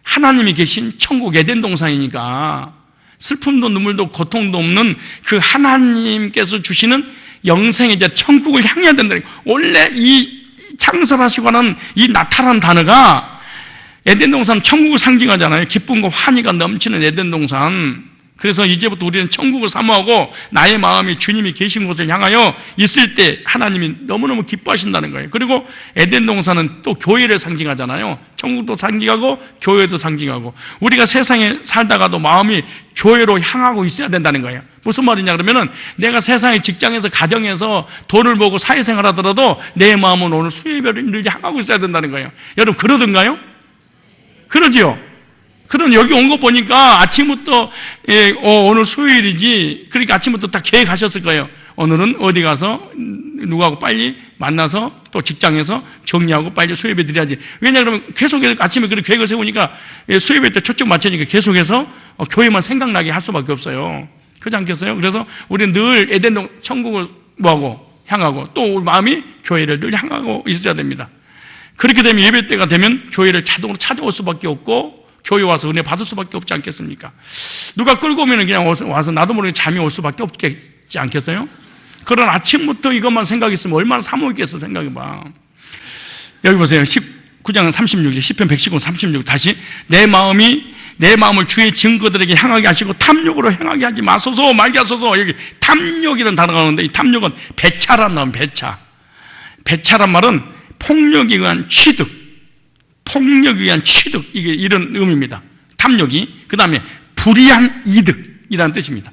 하나님이 계신 천국 에덴 동산이니까 슬픔도 눈물도 고통도 없는 그 하나님께서 주시는 영생의 자 천국을 향해야 된다. 원래 이 창설하시고 하는 이 나타라는 단어가 에덴 동산 천국을 상징하잖아요. 기쁨과 환희가 넘치는 에덴 동산. 그래서 이제부터 우리는 천국을 사모하고 나의 마음이 주님이 계신 곳을 향하여 있을 때 하나님이 너무너무 기뻐하신다는 거예요. 그리고 에덴 동산은 또 교회를 상징하잖아요. 천국도 상징하고 교회도 상징하고, 우리가 세상에 살다가도 마음이 교회로 향하고 있어야 된다는 거예요. 무슨 말이냐 그러면은, 내가 세상의 직장에서 가정에서 돈을 벌고 사회생활 하더라도 내 마음은 오늘 수요일을 향하고 있어야 된다는 거예요. 여러분 그러던가요? 그러지요? 그럼 여기 온 거 보니까 아침부터 오늘 수요일이지, 그러니까 아침부터 다 계획하셨을 거예요. 오늘은 어디 가서 누구하고 빨리 만나서 또 직장에서 정리하고 빨리 수요예배 드려야지. 왜냐하면 계속해서 아침에 그렇게 계획을 세우니까 수요예배 때 초점 맞추니까 계속해서 교회만 생각나게 할 수밖에 없어요. 그렇지 않겠어요? 그래서 우리는 늘 에덴동 천국을 뭐하고 향하고, 또 우리 마음이 교회를 늘 향하고 있어야 됩니다. 그렇게 되면 예배 때가 되면 교회를 자동으로 찾아올 수밖에 없고, 교회 와서 은혜 받을 수밖에 없지 않겠습니까? 누가 끌고 오면 그냥 와서 나도 모르게 잠이 올 수밖에 없지 않겠어요? 그런 아침부터 이것만 생각했으면 얼마나 사모있겠어. 생각해봐. 여기 보세요. 19장 36절, 시편 119장 36. 다시 내 마음을 주의 증거들에게 향하게 하시고 탐욕으로 행하게 하지 마소서 말게 하소서. 여기 탐욕이라는 단어가 나오는데, 이 탐욕은 배차란 나온 배차. 배차란 말은 폭력에 의한 취득, 폭력에 의한 취득, 이게 이런 의미입니다. 탐욕이. 그 다음에 불이한 이득이라는 뜻입니다.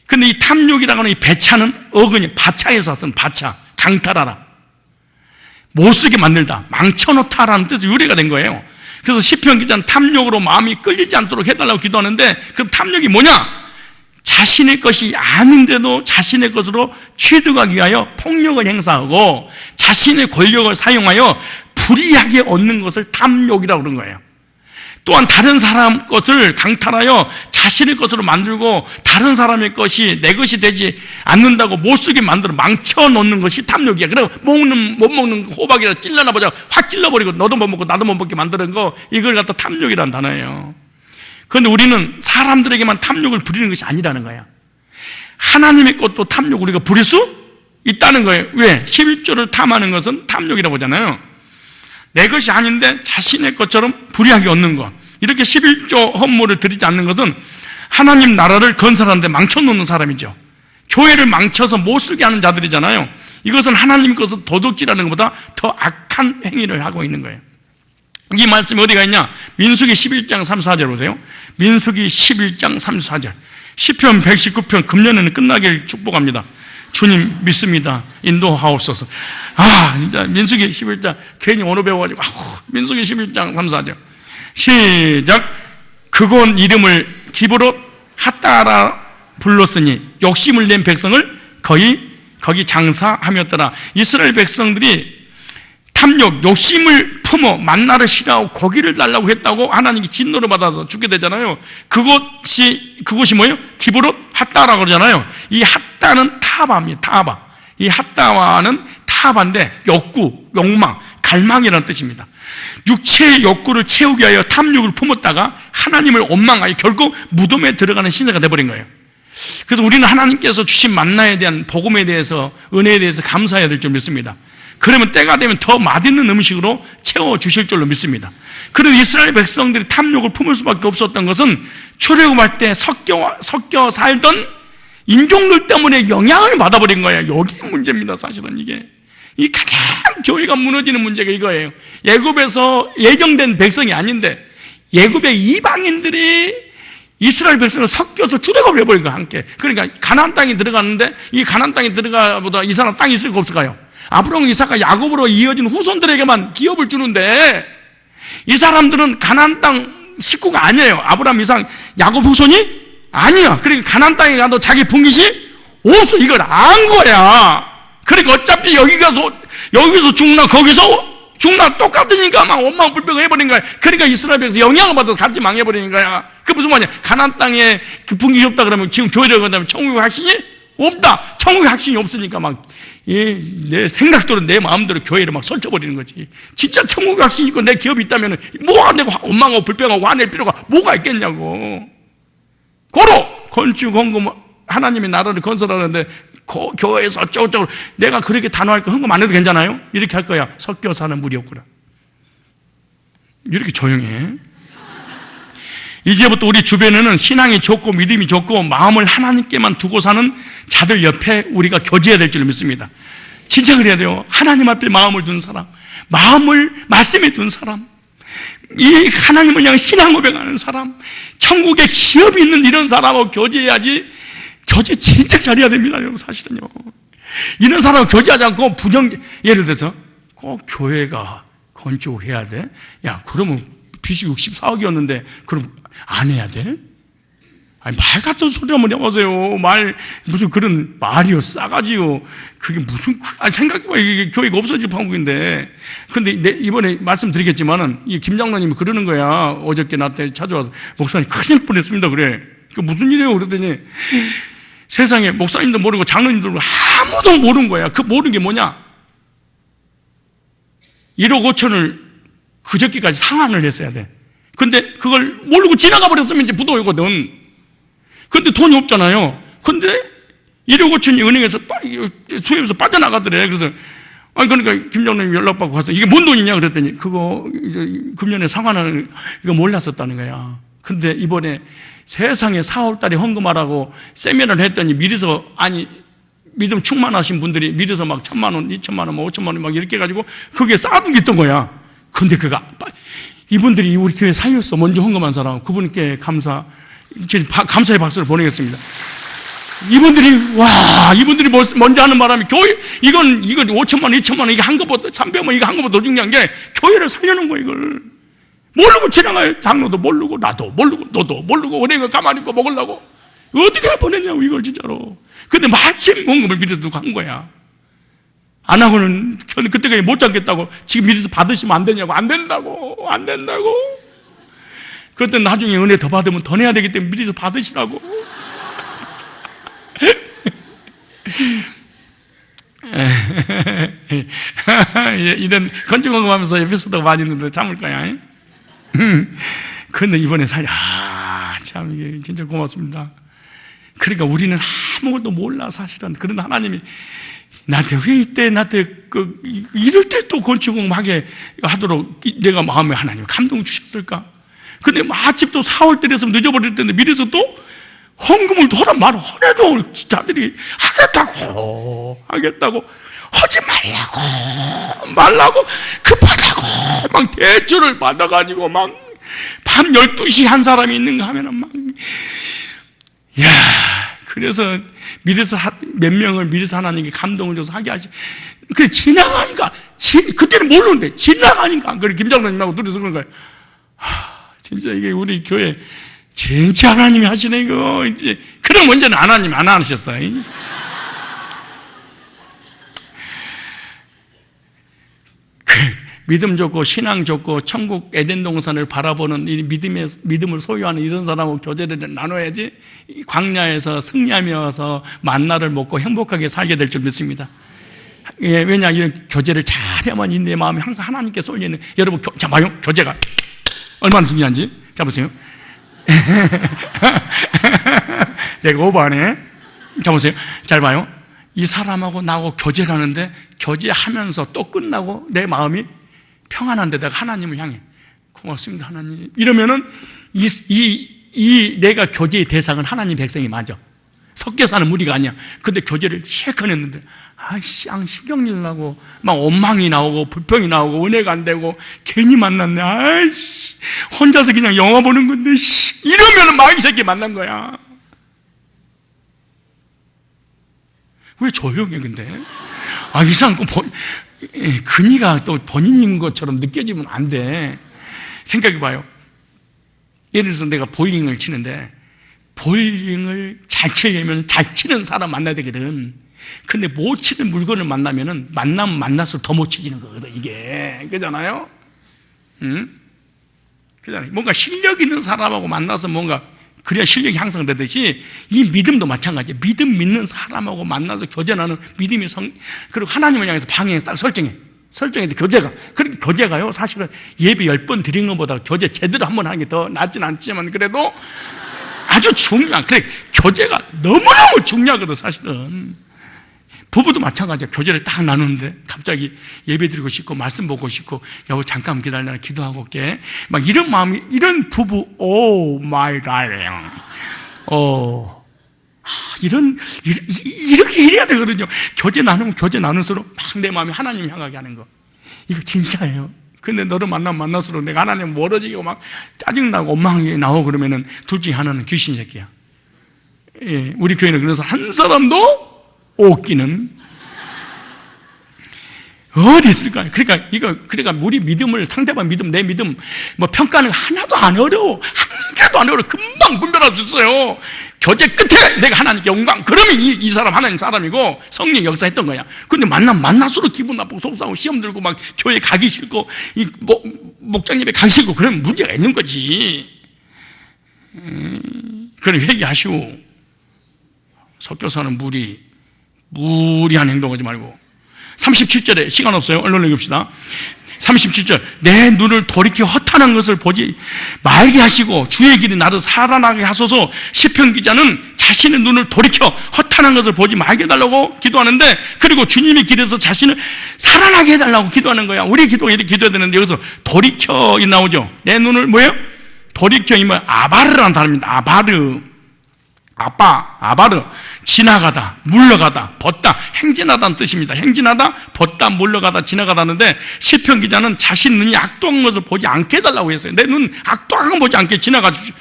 근데 이 탐욕이라고 하는 이 배차는 어근이 바차에서 왔은 바차, 강탈하라, 못쓰게 만들다, 망쳐놓다라는 뜻이 유래가 된 거예요. 그래서 시편 기자는 탐욕으로 마음이 끌리지 않도록 해달라고 기도하는데, 그럼 탐욕이 뭐냐? 자신의 것이 아닌데도 자신의 것으로 취득하기 위하여 폭력을 행사하고 자신의 권력을 사용하여 불이하게 얻는 것을 탐욕이라고 그런 거예요. 또한 다른 사람 것을 강탈하여 자신의 것으로 만들고 다른 사람의 것이 내 것이 되지 않는다고 못쓰게 만들어 망쳐놓는 것이 탐욕이야. 그리고 못 먹는 호박이라 찔러나 보자 확 찔러버리고 너도 못 먹고 나도 못 먹게 만드는 거, 이걸 갖다 탐욕이라는 단어예요. 그런데 우리는 사람들에게만 탐욕을 부리는 것이 아니라는 거야. 하나님의 것도 탐욕 우리가 부릴 수 있다는 거예요. 왜? 11조를 탐하는 것은 탐욕이라고 하잖아요. 내 것이 아닌데 자신의 것처럼 불이하게 얻는 것, 이렇게 11조 헌물을 드리지 않는 것은 하나님 나라를 건설하는데 망쳐놓는 사람이죠. 교회를 망쳐서 못쓰게 하는 자들이잖아요. 이것은 하나님 것을 도둑질하는 것보다 더 악한 행위를 하고 있는 거예요. 이 말씀이 어디가 있냐? 민수기 11장 34절 보세요. 민수기 11장 34절. 시편 119편 금년에는 끝나길 축복합니다. 주님 믿습니다. 인도하옵소서. 진짜 민수기 11장 괜히 언어 배워가지고 민수기 11장 34절 시작. 그곳 이름을 기브롯 핫다라 불렀으니 욕심을 낸 백성을 거기 장사하였더라. 이스라엘 백성들이 탐욕, 욕심을 품어 만나를 싫어하고 고기를 달라고 했다고 하나님이 진노를 받아서 죽게 되잖아요. 그것이 뭐예요? 기브롯 핫다라고 그러잖아요. 이 핫다는 타바입니다. 타바. 이 핫다와는 타바인데 욕구, 욕망, 갈망이라는 뜻입니다. 육체의 욕구를 채우기 위하여 탐욕을 품었다가 하나님을 원망하여 결국 무덤에 들어가는 신세가 되어버린 거예요. 그래서 우리는 하나님께서 주신 만나에 대한 복음에 대해서, 은혜에 대해서 감사해야 될 줄 믿습니다. 그러면 때가 되면 더 맛있는 음식으로 채워주실 줄로 믿습니다. 그런데 이스라엘 백성들이 탐욕을 품을 수밖에 없었던 것은 출애굽할 때 섞여 살던 인종들 때문에 영향을 받아버린 거예요. 여기 문제입니다. 사실은 이 가장 교회가 무너지는 문제가 이거예요. 애굽에서 예정된 백성이 아닌데 애굽의 이방인들이 이스라엘 백성을 섞여서 출애굽을 해버린 거야, 함께. 그러니까 가나안 땅에 들어갔는데 이 가나안 땅에 들어가보다 이 사람 땅이 있을까 없을까요? 아브라함, 이삭과 야곱으로 이어진 후손들에게만 기업을 주는데 이 사람들은 가나안 땅 식구가 아니에요. 아브라함, 이삭, 야곱 후손이 아니야. 그러니까 가나안 땅에 가도 자기 분깃이 오수, 이걸 안 거야. 그러니까 어차피 여기서 죽나 거기서 죽나 똑같으니까 막 원망 불평해버린 거야. 그러니까 이스라엘 백성이 영향을 받아서 같이 망해버리는 거야. 그게 무슨 말이야? 가나안 땅에 그 분깃이 없다 그러면 지금 교회를 간다면 천국의 확신이 없다. 천국의 확신이 없으니까 막 내 생각대로 내 마음대로 교회를 막 설쳐버리는 거지. 진짜 천국의 확신이 있고 내 기업이 있다면 뭐가 내가 원망하고 불평하고 화낼 필요가 뭐가 있겠냐고. 고로 건축 헌금 하나님의 나라를 건설하는데 교회에서 어쩌고저쩌고 내가 그렇게 단호할 거 헌금 안 해도 괜찮아요? 이렇게 할 거야. 섞여 사는 무리 없구나. 이렇게 조용해. 이제부터 우리 주변에는 신앙이 좋고 믿음이 좋고 마음을 하나님께만 두고 사는 자들 옆에 우리가 교제해야 될 줄 믿습니다. 진짜 그래야 돼요. 하나님 앞에 마음을 둔 사람, 마음을 말씀에 둔 사람, 이 하나님을 향해 신앙 고백하는 사람, 천국에 기업이 있는 이런 사람하고 교제해야지. 교제 진짜 잘해야 됩니다, 여러분. 사실은요. 이런 사람하고 교제하지 않고 예를 들어서 꼭 교회가 건축해야 돼? 야, 그러면 빚이 64억이었는데 그럼 안 해야 돼? 아니, 말 같은 소리 한번 해보세요. 무슨 그런 말이요, 싸가지요. 그게 무슨, 생각해봐. 이게 교회가 없어질 방법인데. 근데 이번에 말씀드리겠지만은, 이 김장로님이 그러는 거야. 어저께 나한테 찾아와서, 목사님 큰일 뻔했습니다. 그래. 그 무슨 일이에요? 그랬더니, 세상에 목사님도 모르고 장로님도 모르고 아무도 모르는 거야. 그 모르는 게 뭐냐? 1억 5천을 그저께까지 상환을 했어야 돼. 근데 그걸 모르고 지나가 버렸으면 이제 부도이거든. 근데 돈이 없잖아요. 근데 1억 5천이 은행에서 수입에서 빠져나가더래. 그래서 그러니까 김장로님 연락받고 가서 이게 뭔 돈이냐 그랬더니 그거 이제 금년에 상환하는 이거 몰랐었다는 거야. 근데 이번에 세상에 4월 달에 헌금하라고 세미나를 했더니 미리서 믿음 충만하신 분들이 미리서 막 1,000만 원, 2,000만 원, 5,000만 원 막 이렇게 해가지고 그게 쌓아둔 게 있던 거야. 근데 이분들이 우리 교회 살렸어. 먼저 헌금한 사람. 그분께 감사의 박수를 보내겠습니다. 이분들이 먼저 하는 바람에 이거 5,000만 원, 2,000만 원, 이게 한 것보다 300만 원, 이거 한 것보다 더 중요한 게 교회를 살려는 거야, 이걸. 모르고 지나가요. 장로도 모르고, 나도 모르고, 너도 모르고, 은행을 가만히 있고 먹으려고. 어디가 보냈냐고, 이걸 진짜로. 근데 마침 헌금을 미리 두고 한 거야. 안 하고는 그때까지 못 잡겠다고. 지금 미리서 받으시면 안 되냐고. 안 된다고. 그때 나중에 은혜 더 받으면 더 내야 되기 때문에 미리서 받으시라고. 이런 건축헌금 하면서 에피소드가 많이 있는데 참을 거야. 그런데 이번에 참 이게 진짜 고맙습니다. 그러니까 우리는 아무것도 몰라, 사실은. 그런데 하나님이 나한테 회의 때, 이럴 때 또 건축헌금 하게 하도록 내가 마음에 하나님 감동 주셨을까? 근데 마침 또 4월 달에서 늦어버릴 텐데 미리서 또 헌금을 하란 말을 하래도 자들이 하겠다고 하지 말라고 급하다고 막 대출을 받아가지고 막 밤 12시 한 사람이 있는가 하면은 그래서 미리서 몇 명을 미리서 하나님께 감동을 줘서 하게 하시. 그래 지나가니까 그때는 모르는데 지나가니까 그래 김장로님하고 둘이서 그런 거예요. 진짜 이게 우리 교회 진짜 하나님이 하시네 이거. 이제 그럼 먼저는 하나님 안 하셨어요. 믿음 좋고 신앙 좋고 천국 에덴 동산을 바라보는 이 믿음을 소유하는 이런 사람하고 교제를 나눠야지 광야에서 승리하면서 만나를 먹고 행복하게 살게 될 줄 믿습니다. 왜냐, 이런 교제를 잘해야만 내 마음이 항상 하나님께 쏠리는. 여러분, 자 봐요, 교제가 얼마나 중요한지. 자 보세요. 내가 오버하네. 자 보세요. 잘 봐요. 이 사람하고 나하고 교제를 하는데 교제하면서 또 끝나고 내 마음이 평안한 데다가 하나님을 향해 고맙습니다 하나님 이러면은 내가 교제의 대상은 하나님 백성이 맞아. 섞여 사는 무리가 아니야. 근데 교제를 실컷 했는데 신경질 나고 막 원망이 나오고 불평이 나오고 은혜가 안 되고 괜히 만났네. 혼자서 그냥 영화 보는 건데 이러면은 막 이 새끼 만난 거야. 왜 조용해 근데? 이 사람 근이가 또 본인인 것처럼 느껴지면 안 돼. 생각해봐요. 예를 들어서 내가 볼링을 치는데 볼링을 잘 치려면 잘 치는 사람 만나야 되거든. 근데 못 치는 물건을 만나면은 만날수록 더 못 치지는 거거든 이게. 그잖아요? 그잖아요. 뭔가 실력 있는 사람하고 만나서 뭔가 그래야 실력이 향상되듯이 이 믿음도 마찬가지예요. 믿음 믿는 사람하고 만나서 교제하는 믿음이 그리고 하나님을 향해서 방향을 딱 설정해 교제가. 그러니까 교제가요 사실은 예배 10번 드린 것보다 교제 제대로 한 번 하는 게 더 낫진 않지만 그래도 아주 중요한. 그래 교제가 너무너무 중요하거든 사실은. 부부도 마찬가지야. 교제를 딱 나누는데 갑자기 예배 드리고 싶고 말씀 보고 싶고 여보 잠깐 기다려라 기도하고 올게. 막 이런 마음이, 이런 부부, 오 마이 달링. 이렇게 해야 되거든요. 교제 나누면 교제 나눌수록 막 내 마음이 하나님 향하게 하는 거. 이거 진짜예요. 근데 너를 만날수록 내가 하나님 멀어지고 막 짜증나고 원망이 나오고 그러면은 둘 중에 하나는 귀신 새끼야. 예, 우리 교회는 그래서 한 사람도 없기는 어디 있을까요? 그러니까 우리 믿음을, 상대방 믿음, 내 믿음, 뭐 평가는 하나도 안 어려워. 한 개도 안 어려워. 금방 분별할 수 있어요. 교제 끝에 내가 하나님께 영광. 그러면 이 사람 하나님 사람이고 성령 역사했던 거야. 근데 만날수록 기분 나쁘고 속상하고 시험 들고 막 교회 가기 싫고, 목장 예배 가기 싫고, 그러면 문제가 있는 거지. 그럼 회개하시오. 속교사는 무리한 행동하지 말고. 37절에 시간 없어요. 얼른 읽읍시다. 37절. 내 눈을 돌이켜 허탄한 것을 보지 말게 하시고 주의 길이 나를 살아나게 하소서. 시편 기자는 자신의 눈을 돌이켜 허탄한 것을 보지 말게 해달라고 기도하는데, 그리고 주님의 길에서 자신을 살아나게 해달라고 기도하는 거야. 우리 기도가 이렇게 기도해야 되는데 여기서 돌이켜 이 나오죠. 내 눈을 뭐예요? 돌이켜 이 뭐야? 아바르라는 단어입니다. 아바르. 지나가다, 물러가다, 벗다, 행진하다는 뜻입니다. 행진하다, 벗다, 물러가다, 지나가다는데, 시편 기자는 자신 눈이 악독한 것을 보지 않게 해달라고 했어요. 내 눈 악독한 거 보지 않게 지나가 주십시오.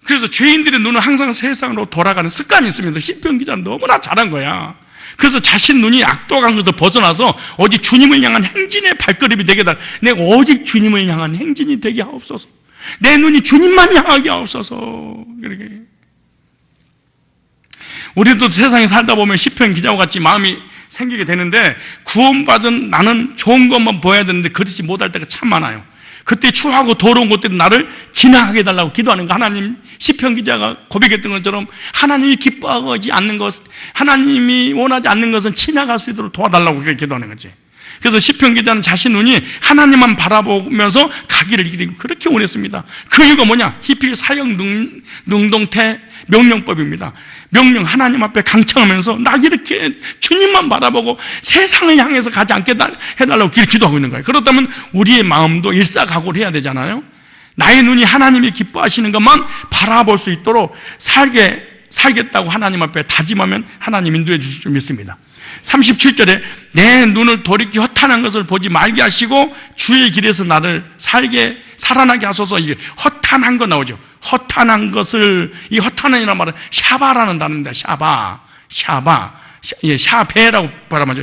그래서 죄인들의 눈은 항상 세상으로 돌아가는 습관이 있습니다. 시편 기자는 너무나 잘한 거야. 그래서 자신 눈이 악독한 것을 벗어나서 오직 주님을 향한 행진의 발걸음이 되게 해달라. 내가 오직 주님을 향한 행진이 되게 하옵소서. 내 눈이 주님만 향하게 하옵소서. 그렇게. 우리도 세상에 살다 보면 시편 기자와 같이 마음이 생기게 되는데, 구원받은 나는 좋은 것만 보여야 되는데 그렇지 못할 때가 참 많아요. 그때 추하고 더러운 것들이 나를 지나가게 해달라고 기도하는 거. 하나님, 시편 기자가 고백했던 것처럼 하나님이 기뻐하지 않는 것, 하나님이 원하지 않는 것은 지나갈 수 있도록 도와달라고 그렇게 기도하는 거지. 그래서 시편 기자는 자신 눈이 하나님만 바라보면서 가기를 그렇게 원했습니다. 그 이유가 뭐냐? 히필 사형 능동태 명령법입니다. 명령 하나님 앞에 강청하면서 나 이렇게 주님만 바라보고 세상을 향해서 가지 않게 해달라고 기도하고 있는 거예요. 그렇다면 우리의 마음도 일사각오를 해야 되잖아요. 나의 눈이 하나님이 기뻐하시는 것만 바라볼 수 있도록 살겠다고 하나님 앞에 다짐하면 하나님 인도해 주실 줄 믿습니다. 37절에 내 눈을 돌이켜 허탄한 것을 보지 말게 하시고 주의 길에서 나를 살아나게 하소서. 이게 허탄한 거 나오죠. 허탄한 것을, 이 허탄한이라는 말은 샤바라는 단어입니다. 샤베라고 발음하죠.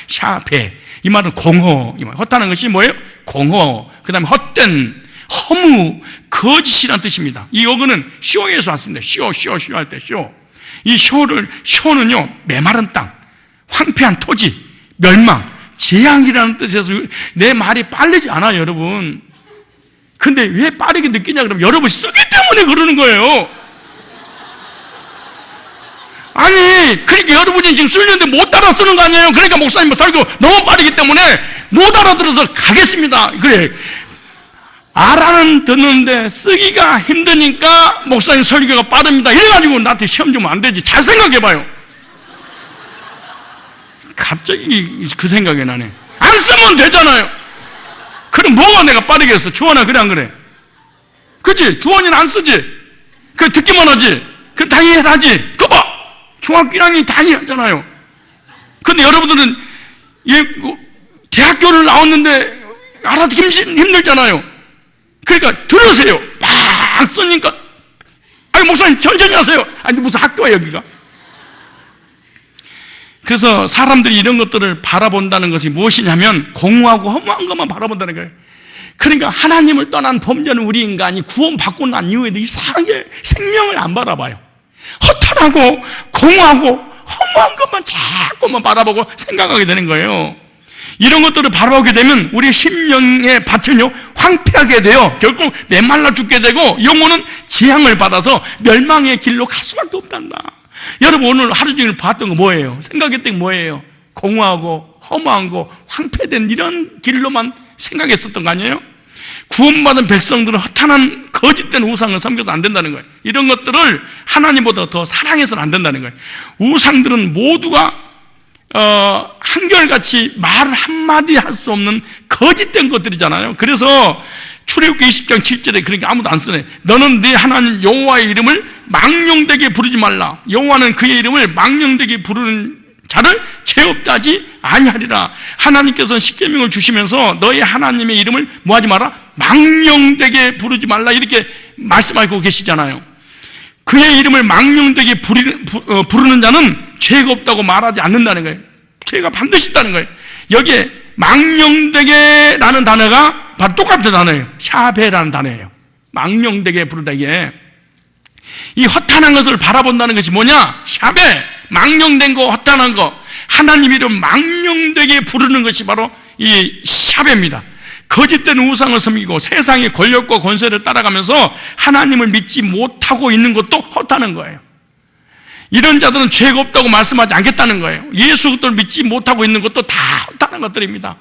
샤베. 이 말은 공허. 이 말. 허탄한 것이 뭐예요? 공허. 그 다음에 헛된, 허무, 거짓이라는 뜻입니다. 이 어근은 쇼에서 왔습니다. 쇼 할 때 쇼. 이 쇼는요, 메마른 땅, 황폐한 토지, 멸망, 재앙이라는 뜻에서 내 말이 빠르지 않아요, 여러분. 근데 왜 빠르게 느끼냐 그러면 여러분 쓰기 때문에 그러는 거예요. 아니, 그러니까 여러분이 지금 쓰려는데 못 따라 쓰는 거 아니에요? 그러니까 목사님 설교 너무 빠르기 때문에 못 알아들어서 가겠습니다. 그래. 알아는 듣는데 쓰기가 힘드니까 목사님 설교가 빠릅니다. 이래가지고 나한테 시험 주면 안 되지. 잘 생각해봐요. 갑자기 그 생각이 나네. 안 쓰면 되잖아요. 그럼 뭐가 내가 빠르게 했어? 주원아, 그래 안 그래? 그치? 주원이는 안 쓰지? 그 듣기만 하지? 그 다 이해하지? 그거 봐! 중학교 1학년이 다 이해하잖아요. 근데 여러분들은 대학교를 나왔는데 알아듣기 힘들잖아요. 그러니까 들으세요. 막 쓰니까 아니 목사님 천천히 하세요. 아니 무슨 학교야 여기가? 그래서 사람들이 이런 것들을 바라본다는 것이 무엇이냐면 공허하고 허무한 것만 바라본다는 거예요. 그러니까 하나님을 떠난 범죄는 우리 인간이 구원받고 난 이후에도 이상하게 생명을 안 바라봐요. 허탄하고 공허하고 허무한 것만 자꾸만 바라보고 생각하게 되는 거예요. 이런 것들을 바라보게 되면 우리의 심령의 밭은요 황폐하게 돼요. 결국 메말라 죽게 되고 영혼은 재앙을 받아서 멸망의 길로 갈 수밖에 없단다. 여러분 오늘 하루 종일 봤던 거 뭐예요? 생각했던 게 뭐예요? 공허하고 허무한 거 황폐된 이런 길로만 생각했었던 거 아니에요? 구원받은 백성들은 허탄한 거짓된 우상을 섬겨서 안 된다는 거예요. 이런 것들을 하나님보다 더 사랑해서는 안 된다는 거예요. 우상들은 모두가 한결같이 말 한마디 할 수 없는 거짓된 것들이잖아요. 그래서 출애굽기 20장 7절에 그러니까 아무도 안 쓰네. 너는 네 하나님 여호와의 이름을 망령되게 부르지 말라. 여호와는 그의 이름을 망령되게 부르는 자를 죄 없다 하지 아니하리라. 하나님께서 십계명을 주시면서 너희 하나님의 이름을 뭐하지 마라? 망령되게 부르지 말라 이렇게 말씀하고 계시잖아요. 그의 이름을 망령되게 부르는 자는 죄가 없다고 말하지 않는다는 거예요. 죄가 반드시 있다는 거예요. 여기에 망령되게 라는 단어가 바로 똑같은 단어예요. 샤베라는 단어예요. 망령되게 부르다. 이게 이 허탄한 것을 바라본다는 것이 뭐냐? 샤베, 망령된 거, 허탄한 거, 하나님 이름 망령되게 부르는 것이 바로 이 샤베입니다. 거짓된 우상을 섬기고 세상의 권력과 권세를 따라가면서 하나님을 믿지 못하고 있는 것도 허탄한 거예요. 이런 자들은 죄가 없다고 말씀하지 않겠다는 거예요. 예수를 믿지 못하고 있는 것도 다 허탄한 것들입니다.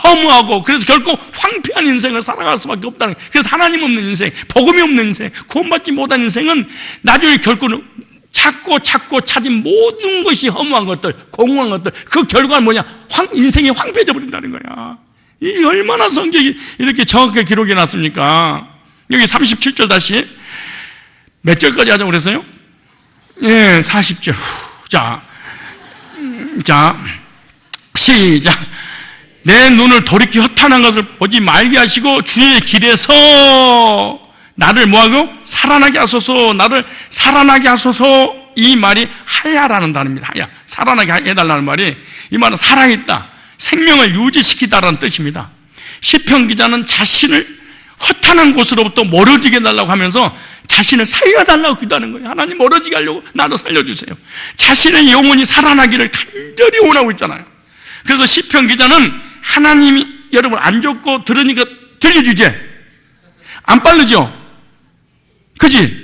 허무하고 그래서 결코 황폐한 인생을 살아갈 수밖에 없다는 거예요. 그래서 하나님 없는 인생, 복음이 없는 인생, 구원받지 못한 인생은 나중에 결국은 찾고 찾은 모든 것이 허무한 것들, 공허한 것들, 그 결과는 뭐냐? 인생이 황폐해져 버린다는 거야. 이 얼마나 성경이 이렇게 정확하게 기록해 놨습니까? 여기 37절 다시 몇 절까지 하자고 그랬어요? 예, 40절. 자, 시작. 내 눈을 돌이켜 허탄한 것을 보지 말게 하시고 주의 길에서 나를 뭐하고? 살아나게 하소서. 나를 살아나게 하소서. 이 말이 하야라는 단어입니다. 하야. 살아나게 해달라는 말이 이 말은 살아있다. 생명을 유지시키다라는 뜻입니다. 시편 기자는 자신을 허탄한 곳으로부터 멀어지게 해달라고 하면서 자신을 살려달라고 기도하는 거예요. 하나님 멀어지게 하려고 나도 살려주세요. 자신의 영혼이 살아나기를 간절히 원하고 있잖아요. 그래서 시편 기자는 하나님이 여러분 안 좋고 들으니까 들려주지? 안 빠르죠? 그지?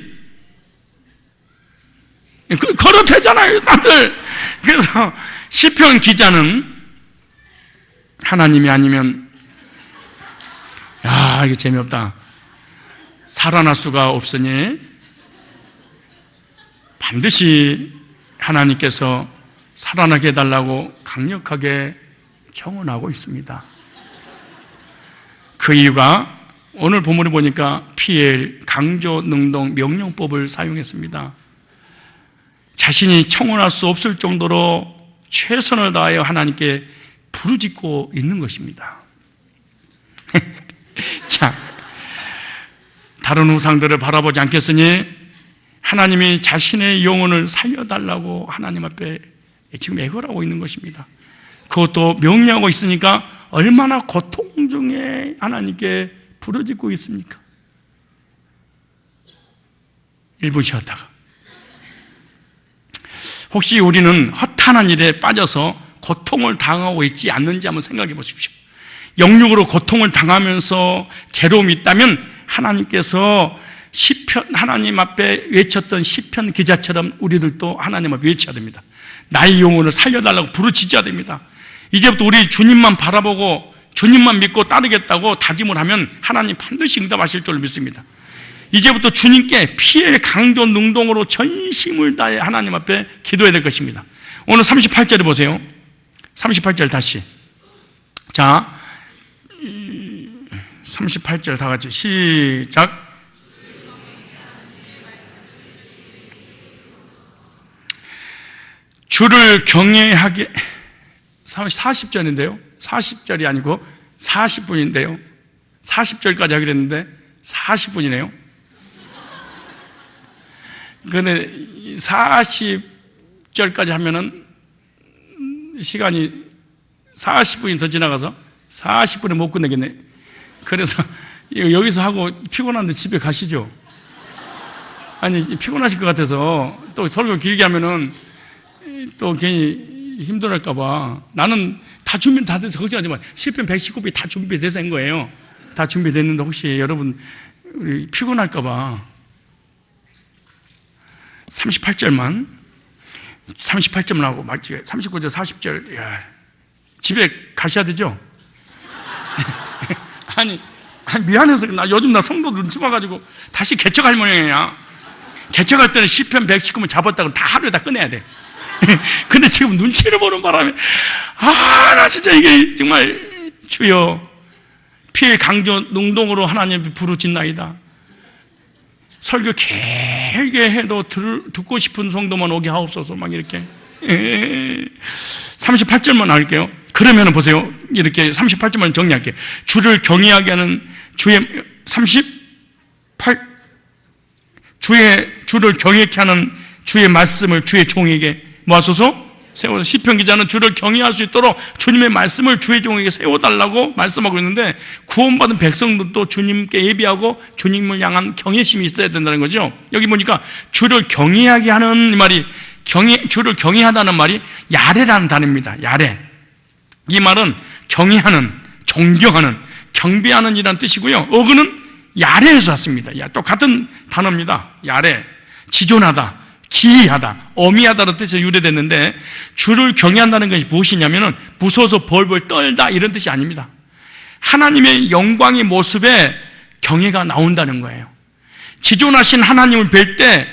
그렇대잖아요 다들. 그래서 시편 기자는 하나님이 아니면 이거 재미없다. 살아날 수가 없으니 반드시 하나님께서 살아나게 해달라고 강력하게 청원하고 있습니다. 그 이유가 오늘 본문을 보니까 PL 강조 능동 명령법을 사용했습니다. 자신이 청원할 수 없을 정도로 최선을 다하여 하나님께 부르짖고 있는 것입니다. 자, 다른 우상들을 바라보지 않겠으니 하나님이 자신의 영혼을 살려달라고 하나님 앞에 지금 애걸하고 있는 것입니다. 그것도 명령하고 있으니까 얼마나 고통 중에 하나님께 부르짖고 있습니까? 1분 쉬었다가 혹시 우리는 허탄한 일에 빠져서 고통을 당하고 있지 않는지 한번 생각해 보십시오. 영육으로 고통을 당하면서 괴로움이 있다면 하나님께서 시편 하나님 앞에 외쳤던 시편 기자처럼 우리들도 하나님 앞에 외쳐야 됩니다. 나의 영혼을 살려달라고 부르짖어야 됩니다. 이제부터 우리 주님만 바라보고 주님만 믿고 따르겠다고 다짐을 하면 하나님 반드시 응답하실 줄 믿습니다. 이제부터 주님께 피해 강조 능동으로 전심을 다해 하나님 앞에 기도해야 될 것입니다. 오늘 38절에 보세요. 38절 다시. 자, 38절 다 같이 시작. 주를 경외하게 40절인데요. 40절이 아니고 40분인데요. 40절까지 하기로 했는데 40분이네요. 그런데 40절까지 하면은 시간이 40분이 더 지나가서 40분에 못 끝내겠네. 그래서 여기서 하고 피곤한데 집에 가시죠. 아니 피곤하실 것 같아서 또 설교 길게 하면은 또 괜히 힘들할까봐. 나는 다 준비 다 돼서 걱정하지 마. 시편 119비 다 준비돼서 한 거예요. 다 준비됐는데 혹시 여러분 우리 피곤할까봐 38절만 38절만 하고 맞지? 39절 40절 야, 집에 가셔야 되죠? 아니 미안해서 나 요즘 나 성도 눈치 봐가지고 다시 개척할 모양이야. 개척할 때는 시편 119면 잡았다고 다 하루에 다 끝내야 돼. 근데 지금 눈치를 보는 바람에 나 진짜 이게 정말 주여 피해 강조 능동으로 하나님 부르짖나이다. 설교 길게 해도 듣고 싶은 성도만 오게 하옵소서. 막 이렇게 38절만 할게요. 그러면은 보세요. 이렇게 38절만 정리할게요. 주를 경외하게 하는 주의 주를 경외케 하는 주의 말씀을 주의 종에게 모아서서 세워서 시편 기자는 주를 경외할 수 있도록 주님의 말씀을 주의 종에게 세워달라고 말씀하고 있는데 구원받은 백성들도 주님께 예비하고 주님을 향한 경외심이 있어야 된다는 거죠. 여기 보니까 주를 경외하게 하는 말이 주를 경외하다는 말이 야레라는 단어입니다. 야레. 이 말은 경외하는, 존경하는, 경배하는 이란 뜻이고요. 어근은 야레에서 왔습니다. 똑같은 단어입니다. 야레. 지존하다, 기이하다, 어미하다는 뜻에서 유래됐는데 주를 경외한다는 것이 무엇이냐면은 무서워서 벌벌 떨다 이런 뜻이 아닙니다. 하나님의 영광의 모습에 경외가 나온다는 거예요. 지존하신 하나님을 뵐 때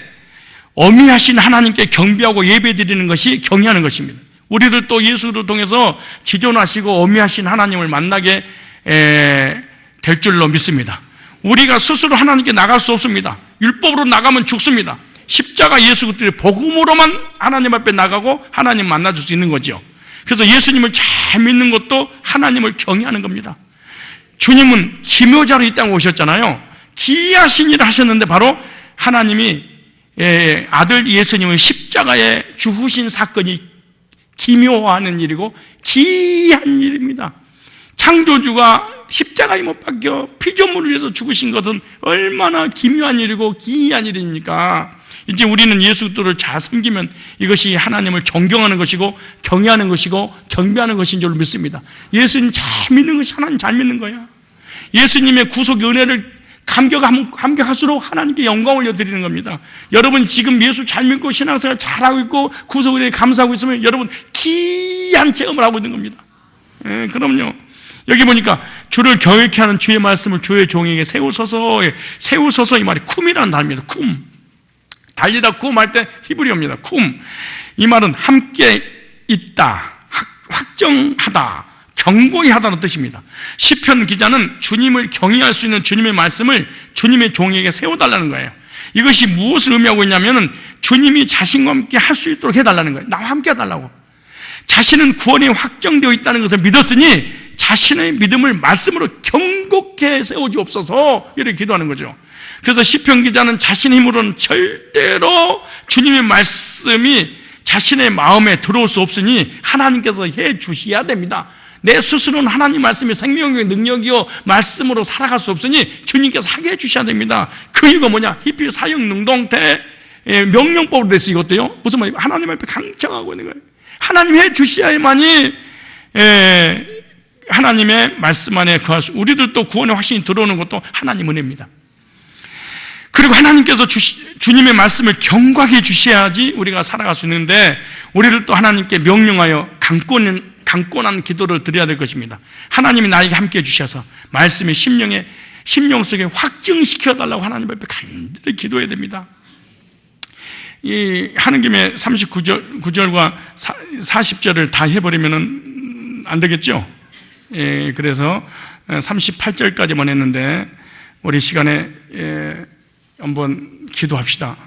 어미하신 하나님께 경배하고 예배드리는 것이 경외하는 것입니다. 우리를 또 예수를 통해서 지존하시고 어미하신 하나님을 만나게 될 줄로 믿습니다. 우리가 스스로 하나님께 나갈 수 없습니다. 율법으로 나가면 죽습니다. 십자가 예수 그리스도의 복음으로만 하나님 앞에 나가고 하나님 만나줄 수 있는 거죠. 그래서 예수님을 잘 믿는 것도 하나님을 경외하는 겁니다. 주님은 기묘자로 이 땅에 오셨잖아요. 기이하신 일을 하셨는데 바로 하나님이 아들 예수님의 십자가에 죽으신 사건이 기묘하는 일이고 기이한 일입니다. 창조주가 십자가에 못 박혀 피조물을 위해서 죽으신 것은 얼마나 기묘한 일이고 기이한 일입니까? 이제 우리는 예수 그리스도를 잘 섬기면 이것이 하나님을 존경하는 것이고 경외하는 것이고 경배하는 것인 줄 믿습니다. 예수님 잘 믿는 것이 하나님 잘 믿는 거야. 예수님의 구속 은혜를 감격할수록 하나님께 영광을 올려드리는 겁니다. 여러분 지금 예수 잘 믿고 신앙생활 잘하고 있고 구속 은혜에 감사하고 있으면 여러분 기이한 체험을 하고 있는 겁니다. 그럼요. 여기 보니까 주를 경외케 하는 주의 말씀을 주의 종에게 세우소서 이 말이 쿰이라는 단어입니다. 쿰. 달리다 쿰 할 때 히브리어입니다. 쿰. 이 말은 함께 있다, 확정하다, 경고히 하다는 뜻입니다. 시편 기자는 주님을 경외할 수 있는 주님의 말씀을 주님의 종에게 세워달라는 거예요. 이것이 무엇을 의미하고 있냐면은 주님이 자신과 함께 할 수 있도록 해달라는 거예요. 나와 함께 해달라고. 자신은 구원이 확정되어 있다는 것을 믿었으니 자신의 믿음을 말씀으로 경고케 세워주옵소서 이렇게 기도하는 거죠. 그래서 시편 기자는 자신의 힘으로는 절대로 주님의 말씀이 자신의 마음에 들어올 수 없으니 하나님께서 해 주셔야 됩니다. 내 스스로는 하나님 말씀이 생명의 능력이요 말씀으로 살아갈 수 없으니 주님께서 하게 해 주셔야 됩니다. 그 이유가 뭐냐? 히피 사형 능동태 명령법으로 됐어요. 이것도요. 무슨 말이에요? 하나님 앞에 강청하고 있는 거예요. 하나님 해 주셔야만이 하나님의 말씀 안에 거할 수, 우리들도 구원의 확신이 들어오는 것도 하나님 은혜입니다. 그리고 하나님께서 주님의 말씀을 경고하게 해주셔야지 우리가 살아갈 수 있는데 우리를 또 하나님께 명령하여 강권한 기도를 드려야 될 것입니다. 하나님이 나에게 함께 해주셔서 말씀의 심령 속에 확증시켜달라고 하나님 앞에 간절히 기도해야 됩니다. 하는 김에 39절과 40절을 다 해버리면 안 되겠죠? 그래서 38절까지만 했는데 우리 시간에 한번 기도합시다.